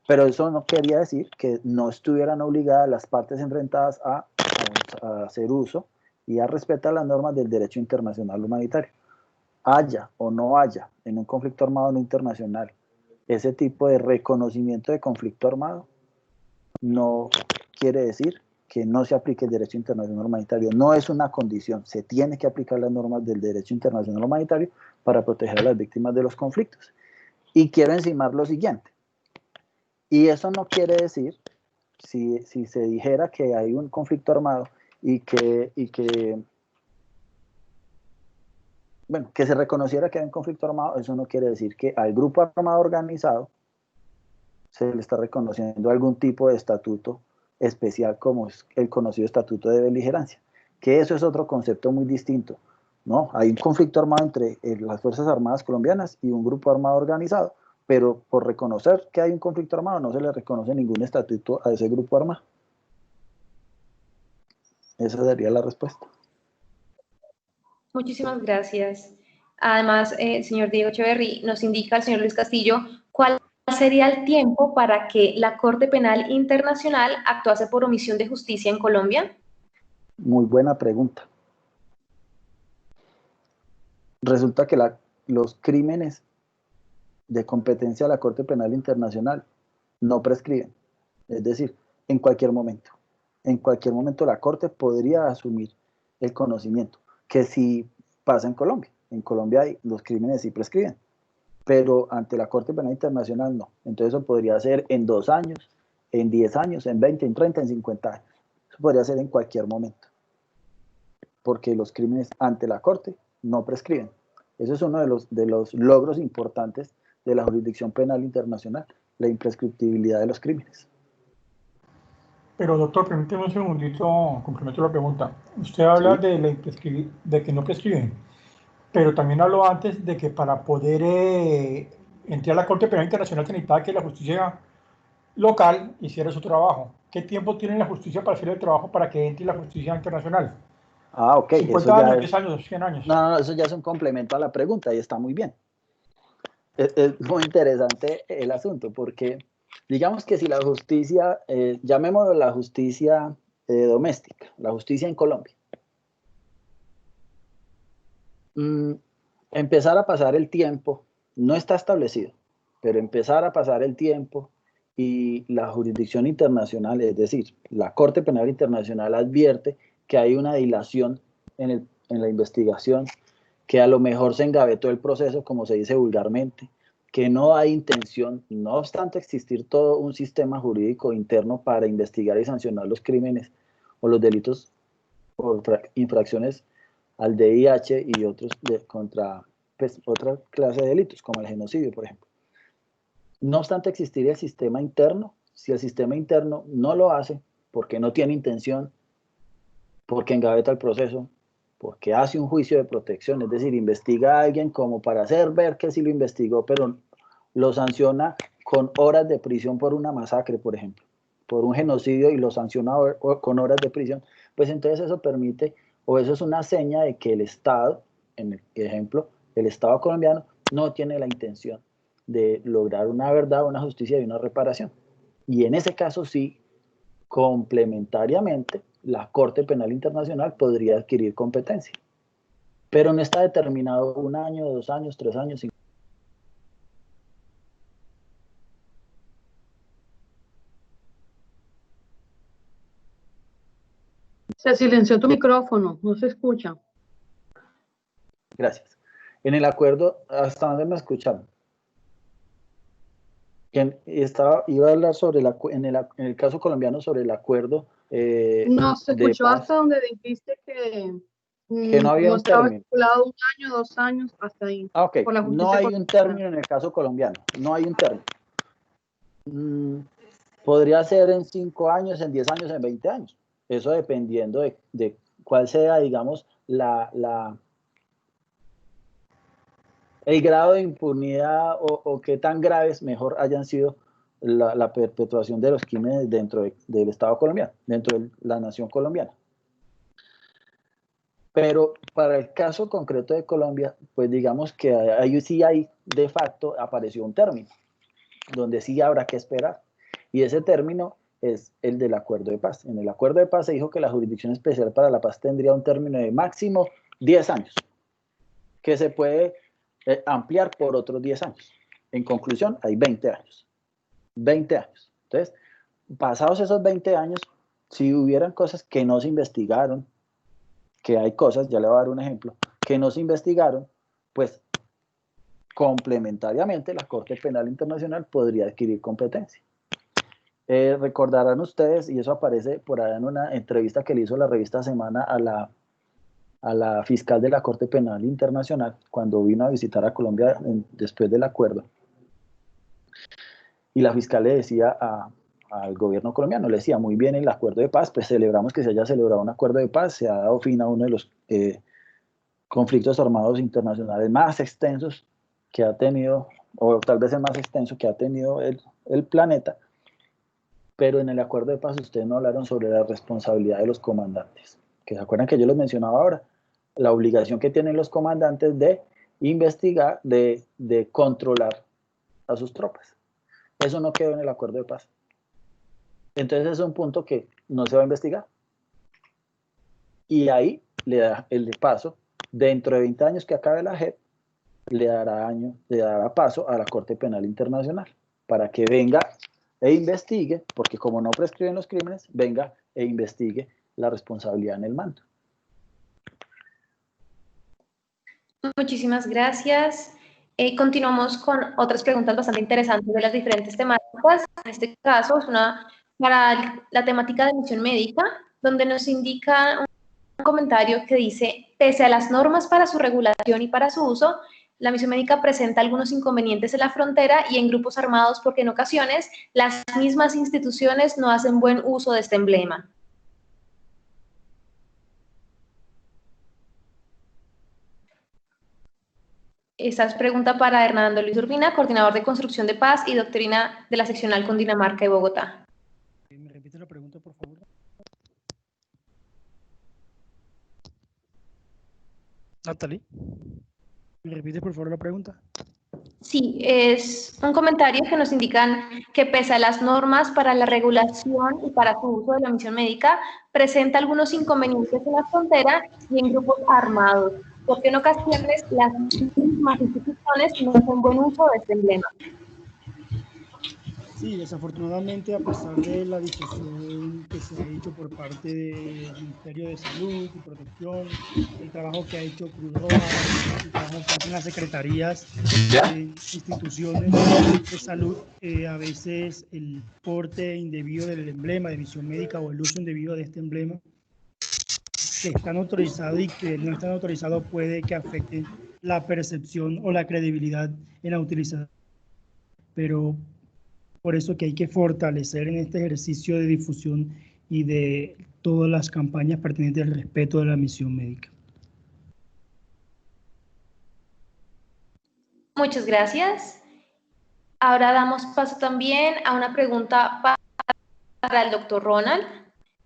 Pero eso no quería decir que no estuvieran obligadas las partes enfrentadas a hacer uso y a respetar las normas del derecho internacional humanitario. Haya o no haya en un conflicto armado no internacional ese tipo de reconocimiento de conflicto armado, no quiere decir que no se aplique el derecho internacional humanitario. No es una condición, se tiene que aplicar las normas del derecho internacional humanitario para proteger a las víctimas de los conflictos. Y quiero encimar lo siguiente, y eso no quiere decir, si se dijera que hay un conflicto armado y que se reconociera que hay un conflicto armado, eso no quiere decir que al grupo armado organizado se le está reconociendo algún tipo de estatuto especial, como es el conocido estatuto de beligerancia, que eso es otro concepto muy distinto, ¿no? Hay un conflicto armado entre las Fuerzas Armadas colombianas y un grupo armado organizado, pero por reconocer que hay un conflicto armado no se le reconoce ningún estatuto a ese grupo armado. Esa sería la respuesta. Muchísimas gracias. Además, señor Diego Echeverry, nos indica el señor Luis Castillo cuál sería el tiempo para que la Corte Penal Internacional actuase por omisión de justicia en Colombia. Muy buena pregunta. Resulta que los crímenes de competencia de la Corte Penal Internacional no prescriben. Es decir, en cualquier momento la Corte podría asumir el conocimiento, que sí pasa en Colombia. En Colombia los crímenes sí prescriben, pero ante la Corte Penal Internacional no. Entonces eso podría ser en 2 años, en 10 años, en 20, en 30, en 50 años. Eso podría ser en cualquier momento, porque los crímenes ante la Corte no prescriben. Eso es uno de los logros importantes de la jurisdicción penal internacional, la imprescriptibilidad de los crímenes. Pero doctor, permíteme un segundito, complemento la pregunta. Usted habla ¿Sí? de que no prescriben, pero también habló antes de que para poder entrar a la Corte Penal Internacional se necesitaba que la justicia local hiciera su trabajo. ¿Qué tiempo tiene la justicia para hacer el trabajo para que entre la justicia internacional? Ok, 50 años, 10 años, 100 años. No, eso ya es un complemento a la pregunta y está muy bien. Es muy interesante el asunto, porque digamos que si la justicia, llamémoslo la justicia doméstica, la justicia en Colombia, empezar a pasar el tiempo, no está establecido, pero empezar a pasar el tiempo y la jurisdicción internacional, es decir, la Corte Penal Internacional advierte que hay una dilación en la investigación, que a lo mejor se engavetó el proceso, como se dice vulgarmente, que no hay intención, no obstante existir todo un sistema jurídico interno para investigar y sancionar los crímenes o los delitos por infracciones al DIH y otros contra otra clase de delitos, como el genocidio, por ejemplo. No obstante existir el sistema interno, si el sistema interno no lo hace porque no tiene intención, porque engaveta el proceso, porque hace un juicio de protección, es decir, investiga a alguien como para hacer ver que sí lo investigó, pero lo sanciona con horas de prisión por una masacre, por ejemplo, por un genocidio, y lo sanciona con horas de prisión, pues entonces eso permite o eso es una seña de que el Estado, en el ejemplo, el Estado colombiano no tiene la intención de lograr una verdad, una justicia y una reparación. Y en ese caso sí, complementariamente, la Corte Penal Internacional podría adquirir competencia. Pero no está determinado 1 año, 2 años, 3 años, 5 años. Se silenció tu micrófono, no se escucha. Gracias. En el acuerdo, ¿hasta dónde me escucharon? Iba a hablar sobre en el caso colombiano sobre el acuerdo no, se de escuchó paz, hasta donde dijiste que no había no un estaba término. estipulado 1 año, 2 años, hasta ahí. Ah, ok. Por la No justicia hay un constitucional. término en el caso colombiano. No hay un término. Podría ser en 5 años, en 10 años, en 20 años. Eso dependiendo de cuál sea, digamos, el grado de impunidad o qué tan graves mejor hayan sido la perpetuación de los crímenes dentro del Estado colombiano, dentro de la nación colombiana. Pero para el caso concreto de Colombia, pues digamos que ahí sí hay, de facto, apareció un término, donde sí habrá que esperar. Y ese término es el del acuerdo de paz. En el acuerdo de paz se dijo que la Jurisdicción Especial para la Paz tendría un término de máximo 10 años, que se puede ampliar por otros 10 años. En conclusión, hay 20 años. 20 años. Entonces, pasados esos 20 años, si hubieran cosas que no se investigaron, que hay cosas, ya le voy a dar un ejemplo, que no se investigaron, pues complementariamente la Corte Penal Internacional podría adquirir competencia. Recordarán ustedes, y eso aparece por ahí en una entrevista que le hizo la revista Semana a la fiscal de la Corte Penal Internacional cuando vino a visitar a Colombia después del acuerdo. Y la fiscal le decía al gobierno colombiano, le decía, muy bien el acuerdo de paz, pues celebramos que se haya celebrado un acuerdo de paz, se ha dado fin a uno de los conflictos armados internacionales más extensos que ha tenido, o tal vez el más extenso que ha tenido el planeta, pero en el acuerdo de paz ustedes no hablaron sobre la responsabilidad de los comandantes, que se acuerdan que yo les mencionaba ahora, la obligación que tienen los comandantes de investigar, de controlar a sus tropas. Eso no quedó en el acuerdo de paz. Entonces es un punto que no se va a investigar. Y ahí le da el paso, dentro de 20 años que acabe la JEP, le dará paso a la Corte Penal Internacional para que venga e investigue, porque como no prescriben los crímenes, venga e investigue la responsabilidad en el mando. Muchísimas gracias. Continuamos con otras preguntas bastante interesantes de las diferentes temáticas. En este caso es una para la temática de misión médica, donde nos indica un comentario que dice, pese a las normas para su regulación y para su uso, la misión médica presenta algunos inconvenientes en la frontera y en grupos armados porque en ocasiones las mismas instituciones no hacen buen uso de este emblema. Esta es pregunta para Hernando Luis Urbina, coordinador de Construcción de Paz y Doctrina de la Seccional Cundinamarca de Bogotá. ¿Me repite la pregunta, por favor? Natalie, ¿me repite, por favor, la pregunta? Sí, es un comentario que nos indican que pese a las normas para la regulación y para su uso de la misión médica, presenta algunos inconvenientes en la frontera y en grupos armados, porque en ocasiones las mismas instituciones no hacen buen uso de este emblema. Sí, desafortunadamente, a pesar de la difusión que se ha hecho por parte del Ministerio de Salud y Protección, el trabajo que ha hecho Cruz Roja, el trabajo que hacen las secretarías de instituciones de salud, a veces el porte indebido del emblema de misión médica o el uso indebido de este emblema que están autorizados y que no están autorizados puede que afecten la percepción o la credibilidad en la utilización. Pero por eso que hay que fortalecer en este ejercicio de difusión y de todas las campañas pertinentes al respeto de la misión médica. Muchas gracias. Ahora damos paso también a una pregunta para el doctor Ronald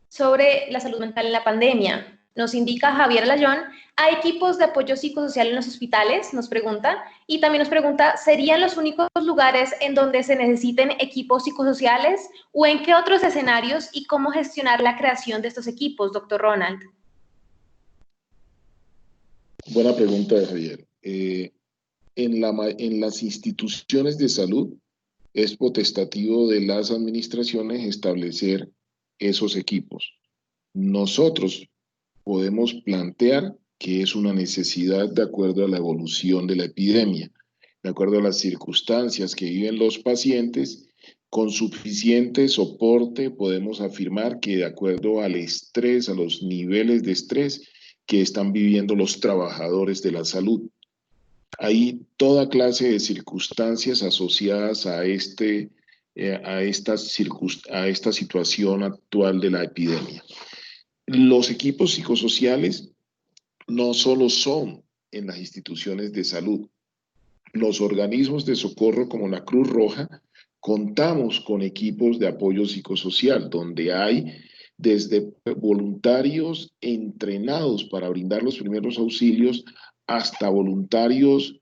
sobre la salud mental en la pandemia. Nos indica Javier Layón, ¿hay equipos de apoyo psicosocial en los hospitales? Nos pregunta. Y también nos pregunta, ¿serían los únicos lugares en donde se necesiten equipos psicosociales? ¿O en qué otros escenarios? ¿Y cómo gestionar la creación de estos equipos, doctor Ronald? Buena pregunta de Javier. En las instituciones de salud es potestativo de las administraciones establecer esos equipos. Nosotros podemos plantear que es una necesidad de acuerdo a la evolución de la epidemia, de acuerdo a las circunstancias que viven los pacientes. Con suficiente soporte podemos afirmar que de acuerdo al estrés, a los niveles de estrés que están viviendo los trabajadores de la salud, hay toda clase de circunstancias asociadas a esta situación actual de la epidemia. Los equipos psicosociales no solo son en las instituciones de salud. Los organismos de socorro como la Cruz Roja contamos con equipos de apoyo psicosocial donde hay desde voluntarios entrenados para brindar los primeros auxilios hasta voluntarios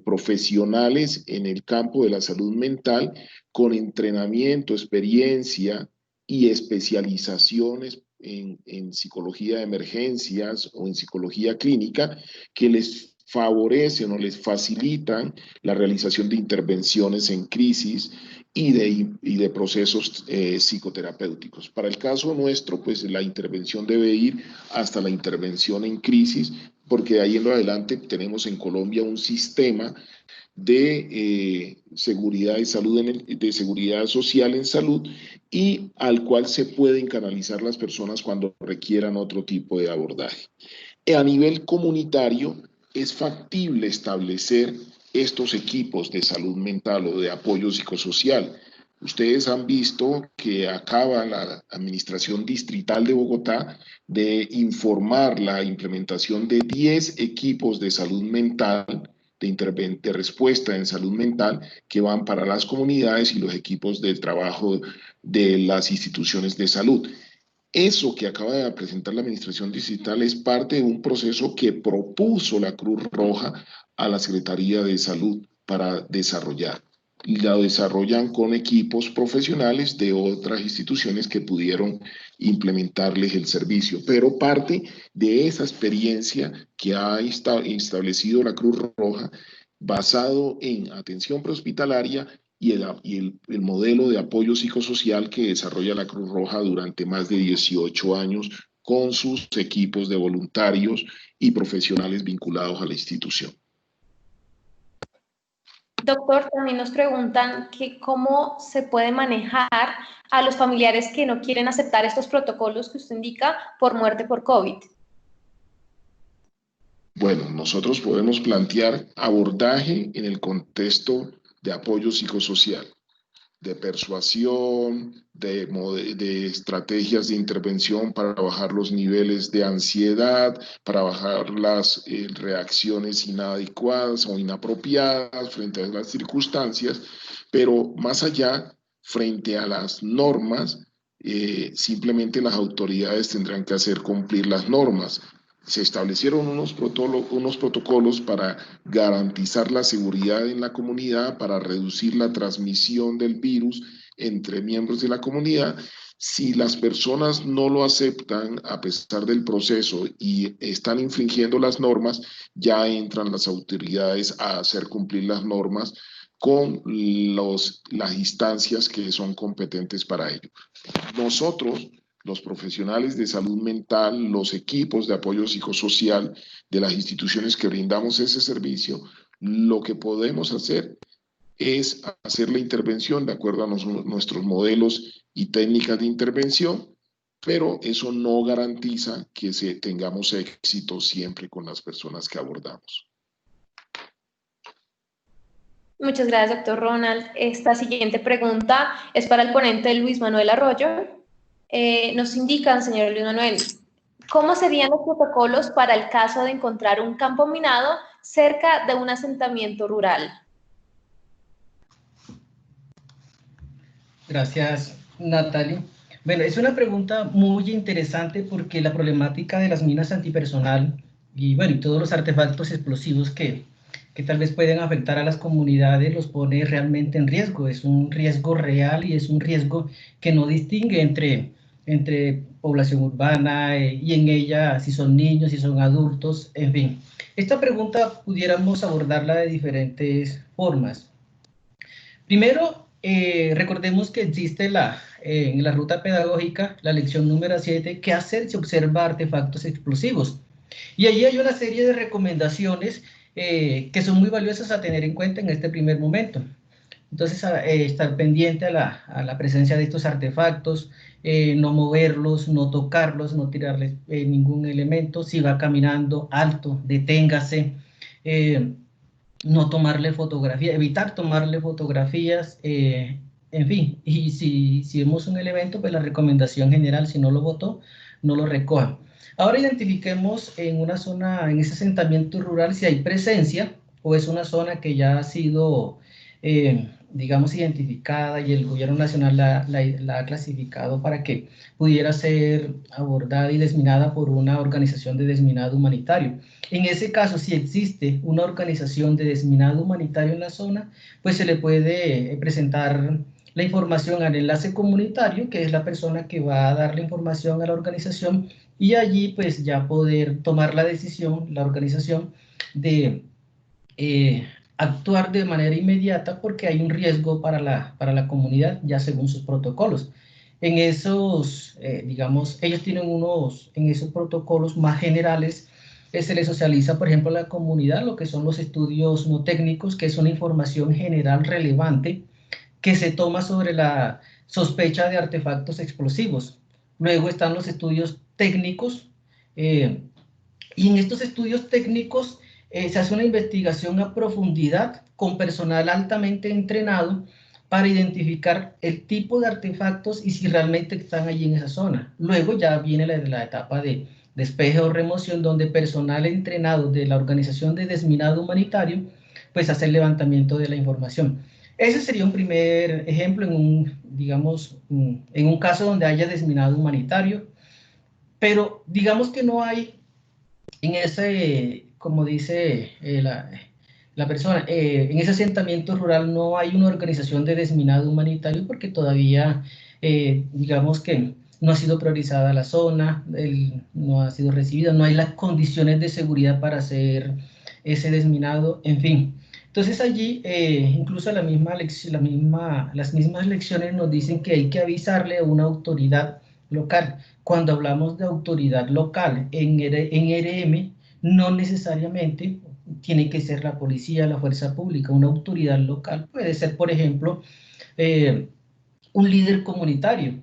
profesionales en el campo de la salud mental con entrenamiento, experiencia y especializaciones en psicología de emergencias o en psicología clínica que les favorecen o les facilitan la realización de intervenciones en crisis y de procesos psicoterapéuticos. Para el caso nuestro, pues la intervención debe ir hasta la intervención en crisis, porque de ahí en lo adelante tenemos en Colombia un sistema de seguridad y salud, de seguridad social en salud, y al cual se pueden canalizar las personas cuando requieran otro tipo de abordaje. A nivel comunitario, es factible establecer estos equipos de salud mental o de apoyo psicosocial. Ustedes han visto que acaba la Administración Distrital de Bogotá de informar la implementación de 10 equipos de salud mental, de respuesta en salud mental, que van para las comunidades y los equipos de trabajo de las instituciones de salud. Eso que acaba de presentar la Administración Distrital es parte de un proceso que propuso la Cruz Roja a la Secretaría de Salud para desarrollar. Y la desarrollan con equipos profesionales de otras instituciones que pudieron implementarles el servicio. Pero parte de esa experiencia que ha establecido la Cruz Roja basado en atención prehospitalaria y el modelo de apoyo psicosocial que desarrolla la Cruz Roja durante más de 18 años con sus equipos de voluntarios y profesionales vinculados a la institución. Doctor, también nos preguntan que cómo se puede manejar a los familiares que no quieren aceptar estos protocolos que usted indica por muerte por COVID. Bueno, nosotros podemos plantear abordaje en el contexto de apoyo psicosocial, de persuasión, de estrategias de intervención para bajar los niveles de ansiedad, para bajar las reacciones inadecuadas o inapropiadas frente a las circunstancias, pero más allá, frente a las normas, simplemente las autoridades tendrán que hacer cumplir las normas. Se establecieron unos protocolos para garantizar la seguridad en la comunidad, para reducir la transmisión del virus entre miembros de la comunidad. Si las personas no lo aceptan a pesar del proceso y están infringiendo las normas, ya entran las autoridades a hacer cumplir las normas con las instancias que son competentes para ello. Nosotros, los profesionales de salud mental, los equipos de apoyo psicosocial de las instituciones que brindamos ese servicio, lo que podemos hacer es hacer la intervención de acuerdo a nuestros modelos y técnicas de intervención, pero eso no garantiza que tengamos éxito siempre con las personas que abordamos. Muchas gracias, doctor Ronald. Esta siguiente pregunta es para el ponente Luis Manuel Arroyo. Nos indican, señor Luis Manuel, ¿cómo serían los protocolos para el caso de encontrar un campo minado cerca de un asentamiento rural? Gracias, Natalie. Bueno, es una pregunta muy interesante porque la problemática de las minas antipersonal y, bueno, y todos los artefactos explosivos que tal vez pueden afectar a las comunidades los pone realmente en riesgo. Es un riesgo real y es un riesgo que no distingue entre población urbana y en ella si son niños, si son adultos, en fin. Esta pregunta pudiéramos abordarla de diferentes formas. Primero, recordemos que existe en la ruta pedagógica la lección número 7, ¿qué hacer si observa artefactos explosivos? Y allí hay una serie de recomendaciones que son muy valiosas a tener en cuenta en este primer momento. Entonces, estar pendiente a la presencia de estos artefactos, no moverlos, no tocarlos, no tirarles ningún elemento. Si va caminando, alto, deténgase. No tomarle fotografía, evitar tomarle fotografías, en fin, y si vemos un elemento, pues la recomendación general, si no lo botó, no lo recoja. Ahora identifiquemos en una zona, en ese asentamiento rural, si hay presencia o es una zona que ya ha sido, digamos, identificada y el gobierno nacional la ha clasificado para que pudiera ser abordada y desminada por una organización de desminado humanitario. En ese caso, si existe una organización de desminado humanitario en la zona, pues se le puede presentar la información al enlace comunitario, que es la persona que va a dar la información a la organización, y allí pues ya poder tomar la decisión, la organización, de actuar de manera inmediata porque hay un riesgo para la comunidad, ya según sus protocolos. En esos, digamos, ellos tienen en esos protocolos más generales, se les socializa, por ejemplo, a la comunidad lo que son los estudios no técnicos, que es una información general relevante que se toma sobre la sospecha de artefactos explosivos. Luego están los estudios técnicos, y en estos estudios técnicos se hace una investigación a profundidad con personal altamente entrenado para identificar el tipo de artefactos y si realmente están allí en esa zona. Luego ya viene la etapa de despeje o remoción, donde personal entrenado de la Organización de Desminado Humanitario pues hace el levantamiento de la información. Ese sería un primer ejemplo digamos, en un caso donde haya desminado humanitario, pero digamos que no hay en ese, como dice la persona, en ese asentamiento rural no hay una organización de desminado humanitario porque todavía, digamos que no ha sido priorizada la zona, no ha sido recibida, no hay las condiciones de seguridad para hacer ese desminado, en fin. Entonces allí, incluso las mismas lecciones nos dicen que hay que avisarle a una autoridad local. Cuando hablamos de autoridad local en ERM, no necesariamente tiene que ser la policía, la fuerza pública. Una autoridad local puede ser, por ejemplo, un líder comunitario,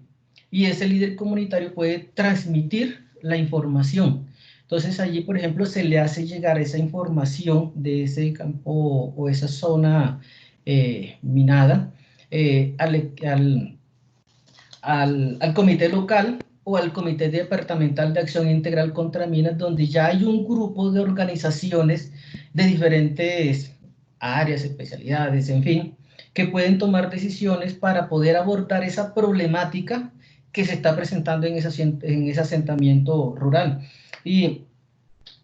y ese líder comunitario puede transmitir la información. Entonces allí, por ejemplo, se le hace llegar esa información de ese campo o esa zona minada al comité local o al Comité Departamental de Acción Integral contra Minas, donde ya hay un grupo de organizaciones de diferentes áreas, especialidades, en fin, que pueden tomar decisiones para poder abordar esa problemática que se está presentando en ese asentamiento rural. Y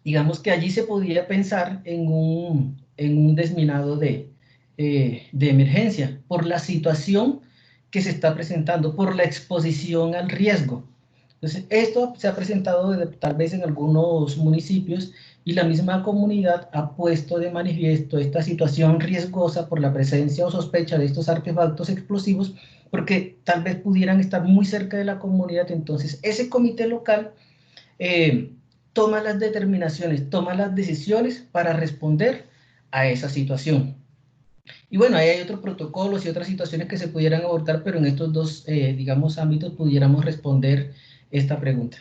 digamos que allí se podría pensar en un desminado de emergencia por la situación que se está presentando, por la exposición al riesgo. Entonces, esto se ha presentado tal vez en algunos municipios y la misma comunidad ha puesto de manifiesto esta situación riesgosa por la presencia o sospecha de estos artefactos explosivos, porque tal vez pudieran estar muy cerca de la comunidad. Entonces, ese comité local toma las determinaciones, toma las decisiones para responder a esa situación. Y bueno, ahí hay otros protocolos y otras situaciones que se pudieran abordar, pero en estos dos, digamos, ámbitos pudiéramos responder esta pregunta.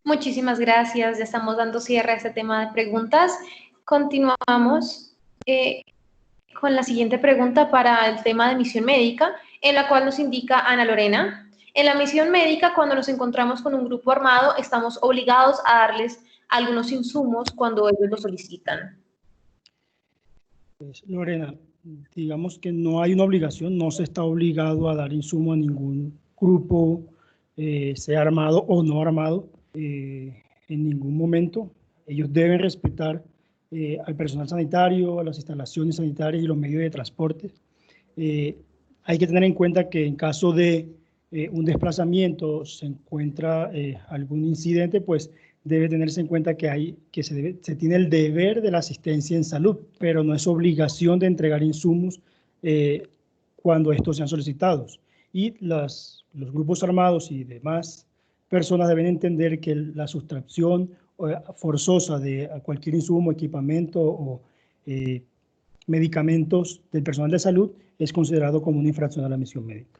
Muchísimas gracias. Ya estamos dando cierre a este tema de preguntas. Continuamos con la siguiente pregunta para el tema de misión médica, en la cual nos indica Ana Lorena. En la misión médica, cuando nos encontramos con un grupo armado, estamos obligados a darles algunos insumos cuando ellos lo solicitan. Pues, Lorena, digamos que no hay una obligación, no se está obligado a dar insumo a ningún grupo, sea armado o no armado, en ningún momento. Ellos deben respetar al personal sanitario, a las instalaciones sanitarias y los medios de transporte. Hay que tener en cuenta que en caso de un desplazamiento se encuentra algún incidente, pues debe tenerse en cuenta que se tiene el deber de la asistencia en salud, pero no es obligación de entregar insumos cuando estos sean solicitados. Y los grupos armados y demás personas deben entender que la sustracción forzosa de cualquier insumo, equipamiento o medicamentos del personal de salud es considerado como una infracción a la misión médica.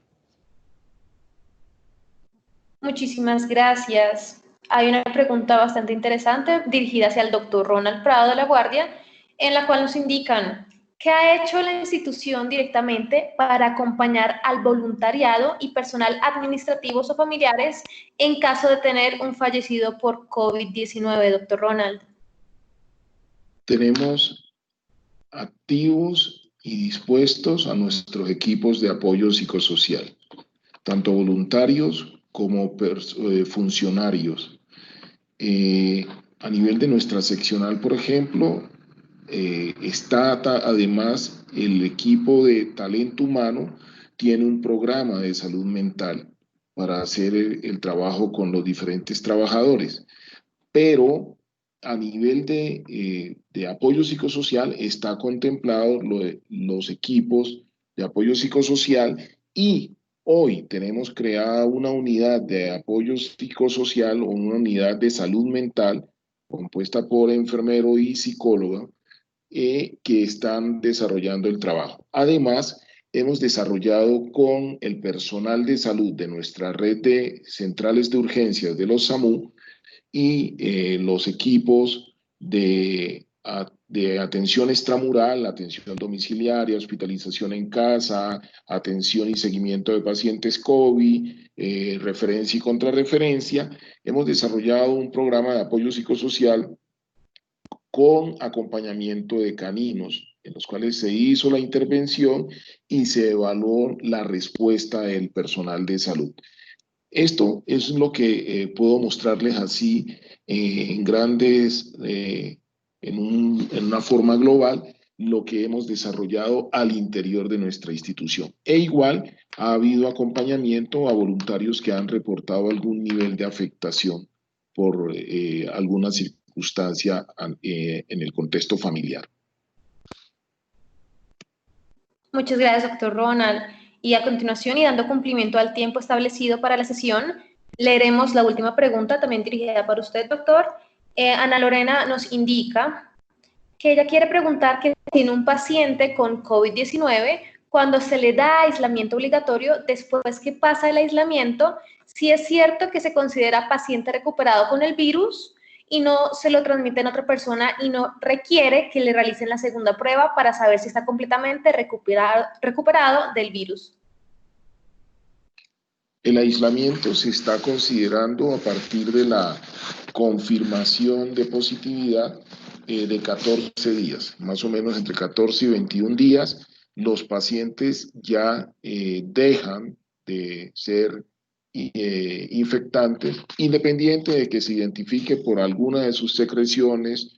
Muchísimas gracias. Hay una pregunta bastante interesante dirigida hacia el doctor Ronald Prado de la Guardia, en la cual nos indican: ¿qué ha hecho la institución directamente para acompañar al voluntariado y personal administrativos o familiares en caso de tener un fallecido por COVID-19, doctor Ronald? Tenemos activos y dispuestos a nuestros equipos de apoyo psicosocial, tanto voluntarios como funcionarios. A nivel de nuestra seccional, por ejemplo, está además el equipo de talento humano, tiene un programa de salud mental para hacer el trabajo con los diferentes trabajadores, pero a nivel de apoyo psicosocial está contemplado los equipos de apoyo psicosocial, y hoy tenemos creada una unidad de apoyo psicosocial o una unidad de salud mental compuesta por enfermero y psicóloga que están desarrollando el trabajo. Además, hemos desarrollado con el personal de salud de nuestra red de centrales de urgencias de los SAMU y los equipos de atención extramural, atención domiciliaria, hospitalización en casa, atención y seguimiento de pacientes COVID, referencia y contrarreferencia. Hemos desarrollado un programa de apoyo psicosocial con acompañamiento de caninos, en los cuales se hizo la intervención y se evaluó la respuesta del personal de salud. Esto es lo que puedo mostrarles así en una forma global, lo que hemos desarrollado al interior de nuestra institución. E igual ha habido acompañamiento a voluntarios que han reportado algún nivel de afectación por alguna circunstancia en el contexto familiar. Muchas gracias, doctor Ronald. Y a continuación, y dando cumplimiento al tiempo establecido para la sesión, leeremos la última pregunta, también dirigida para usted, doctor. Ana Lorena nos indica que ella quiere preguntar que tiene un paciente con COVID-19, cuando se le da aislamiento obligatorio, después que pasa el aislamiento, si es cierto que se considera paciente recuperado con el virus y no se lo transmiten a otra persona y no requiere que le realicen la segunda prueba para saber si está completamente recuperado del virus. El aislamiento se está considerando a partir de la confirmación de positividad de 14 días, más o menos entre 14 y 21 días, los pacientes ya dejan de ser infectantes, independiente de que se identifique por alguna de sus secreciones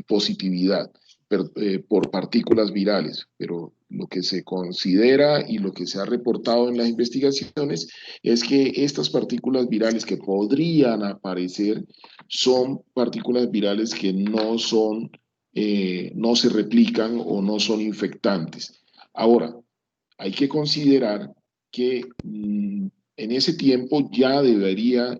positividad por partículas virales, pero lo que se considera y lo que se ha reportado en las investigaciones es que estas partículas virales que podrían aparecer son partículas virales que no se replican o no son infectantes. Ahora, hay que considerar que en ese tiempo ya dejaría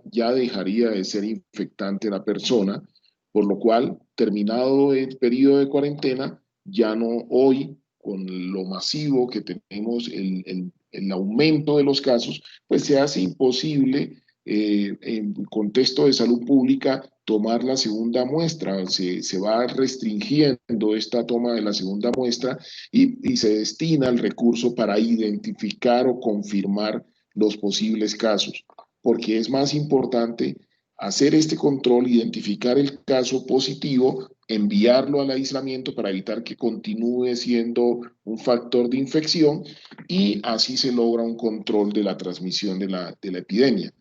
de ser infectante la persona, por lo cual, terminado el periodo de cuarentena, ya no, hoy, con lo masivo que tenemos, el aumento de los casos, pues se hace imposible en contexto de salud pública tomar la segunda muestra. Se va restringiendo esta toma de la segunda muestra y se destina el recurso para identificar o confirmar los posibles casos, porque es más importante hacer este control, identificar el caso positivo enviarlo al aislamiento para evitar que continúe siendo un factor de infección y así se logra un control de la transmisión de la epidemia.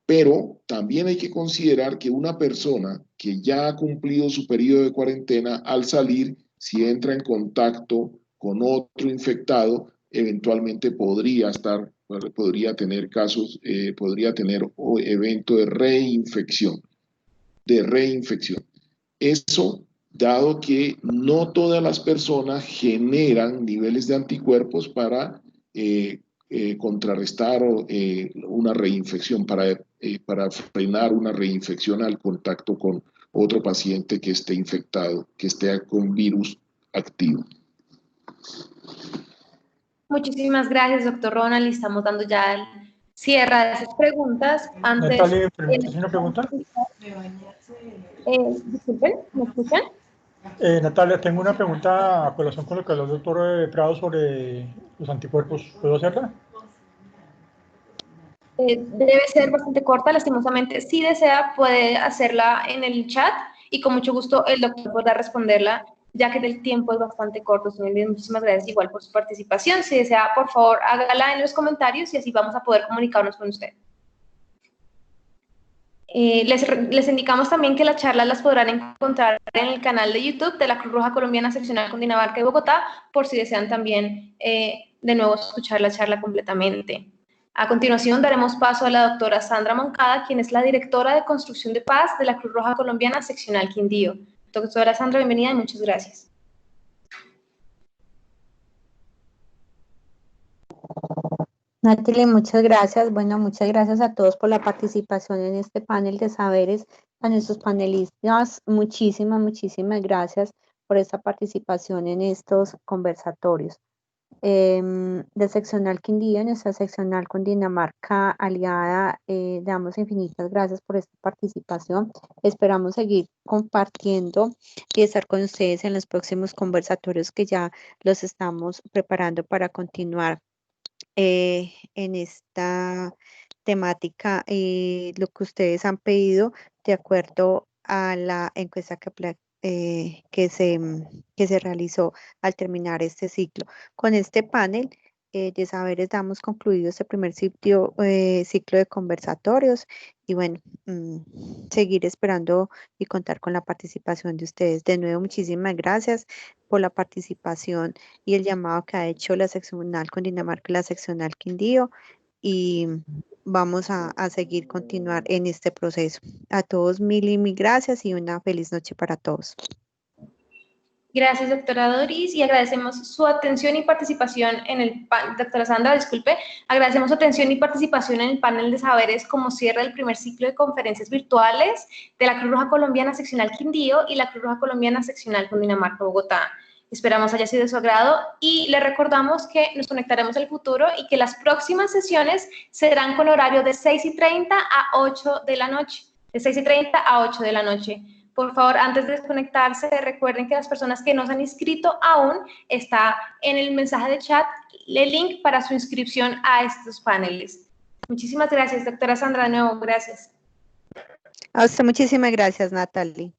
Pero también hay que considerar que una persona que ya ha cumplido su periodo de cuarentena, al salir, si entra en contacto con otro infectado, eventualmente podría tener casos, podría tener evento de reinfección. Eso, dado que no todas las personas generan niveles de anticuerpos para contrarrestar una reinfección, para frenar una reinfección al contacto con otro paciente que esté infectado, que esté con virus activo. Muchísimas gracias, doctor Ronald. Estamos dando ya el cierre de esas preguntas. Antes, Natalia, ¿permites una pregunta? Disculpen, ¿me escuchan? Natalia, tengo una pregunta a colación con lo que habló el doctor Prado sobre los anticuerpos. ¿Puedo hacerla? Debe ser bastante corta, lastimosamente. Si desea, puede hacerla en el chat y con mucho gusto el doctor podrá responderla, ya que el tiempo es bastante corto. Muchísimas gracias igual por su participación. Si desea, por favor, hágala en los comentarios y así vamos a poder comunicarnos con usted. Les indicamos también que las charlas las podrán encontrar en el canal de YouTube de la Cruz Roja Colombiana Seccional Cundinamarca y Bogotá, por si desean también de nuevo escuchar la charla completamente. A continuación daremos paso a la doctora Sandra Moncada, quien es la directora de Construcción de Paz de la Cruz Roja Colombiana Seccional Quindío. Doctora Sandra, bienvenida y muchas gracias. Natalie, muchas gracias. Bueno, muchas gracias a todos por la participación en este panel de saberes. A nuestros panelistas, muchísimas gracias por esta participación en estos conversatorios. De Seccional Quindío, nuestra seccional Cundinamarca aliada, damos infinitas gracias por esta participación. Esperamos seguir compartiendo y estar con ustedes en los próximos conversatorios que ya los estamos preparando para continuar en esta temática, lo que ustedes han pedido de acuerdo a la encuesta que se realizó al terminar este ciclo. Con este panel de saberes damos concluido este primer ciclo de conversatorios y bueno, seguir esperando y contar con la participación de ustedes. De nuevo, muchísimas gracias por la participación y el llamado que ha hecho la seccional Cundinamarca y la seccional Quindío, y vamos a continuar en este proceso. A todos mil gracias y una feliz noche para todos. Gracias, doctora Doris, y agradecemos su atención y participación en el panel, doctora Sandra, disculpe, agradecemos su atención y participación en el panel de saberes como cierre del primer ciclo de conferencias virtuales de la Cruz Roja Colombiana Seccional Quindío y la Cruz Roja Colombiana Seccional Cundinamarca Bogotá. Esperamos haya sido de su agrado y le recordamos que nos conectaremos al futuro y que las próximas sesiones serán con horario de 6:30 a 8 de la noche, de 6:30 a 8 de la noche. Por favor, antes de desconectarse, recuerden que las personas que no se han inscrito aún, está en el mensaje de chat el link para su inscripción a estos paneles. Muchísimas gracias, doctora Sandra, de nuevo, gracias. A usted muchísimas gracias, Natalie.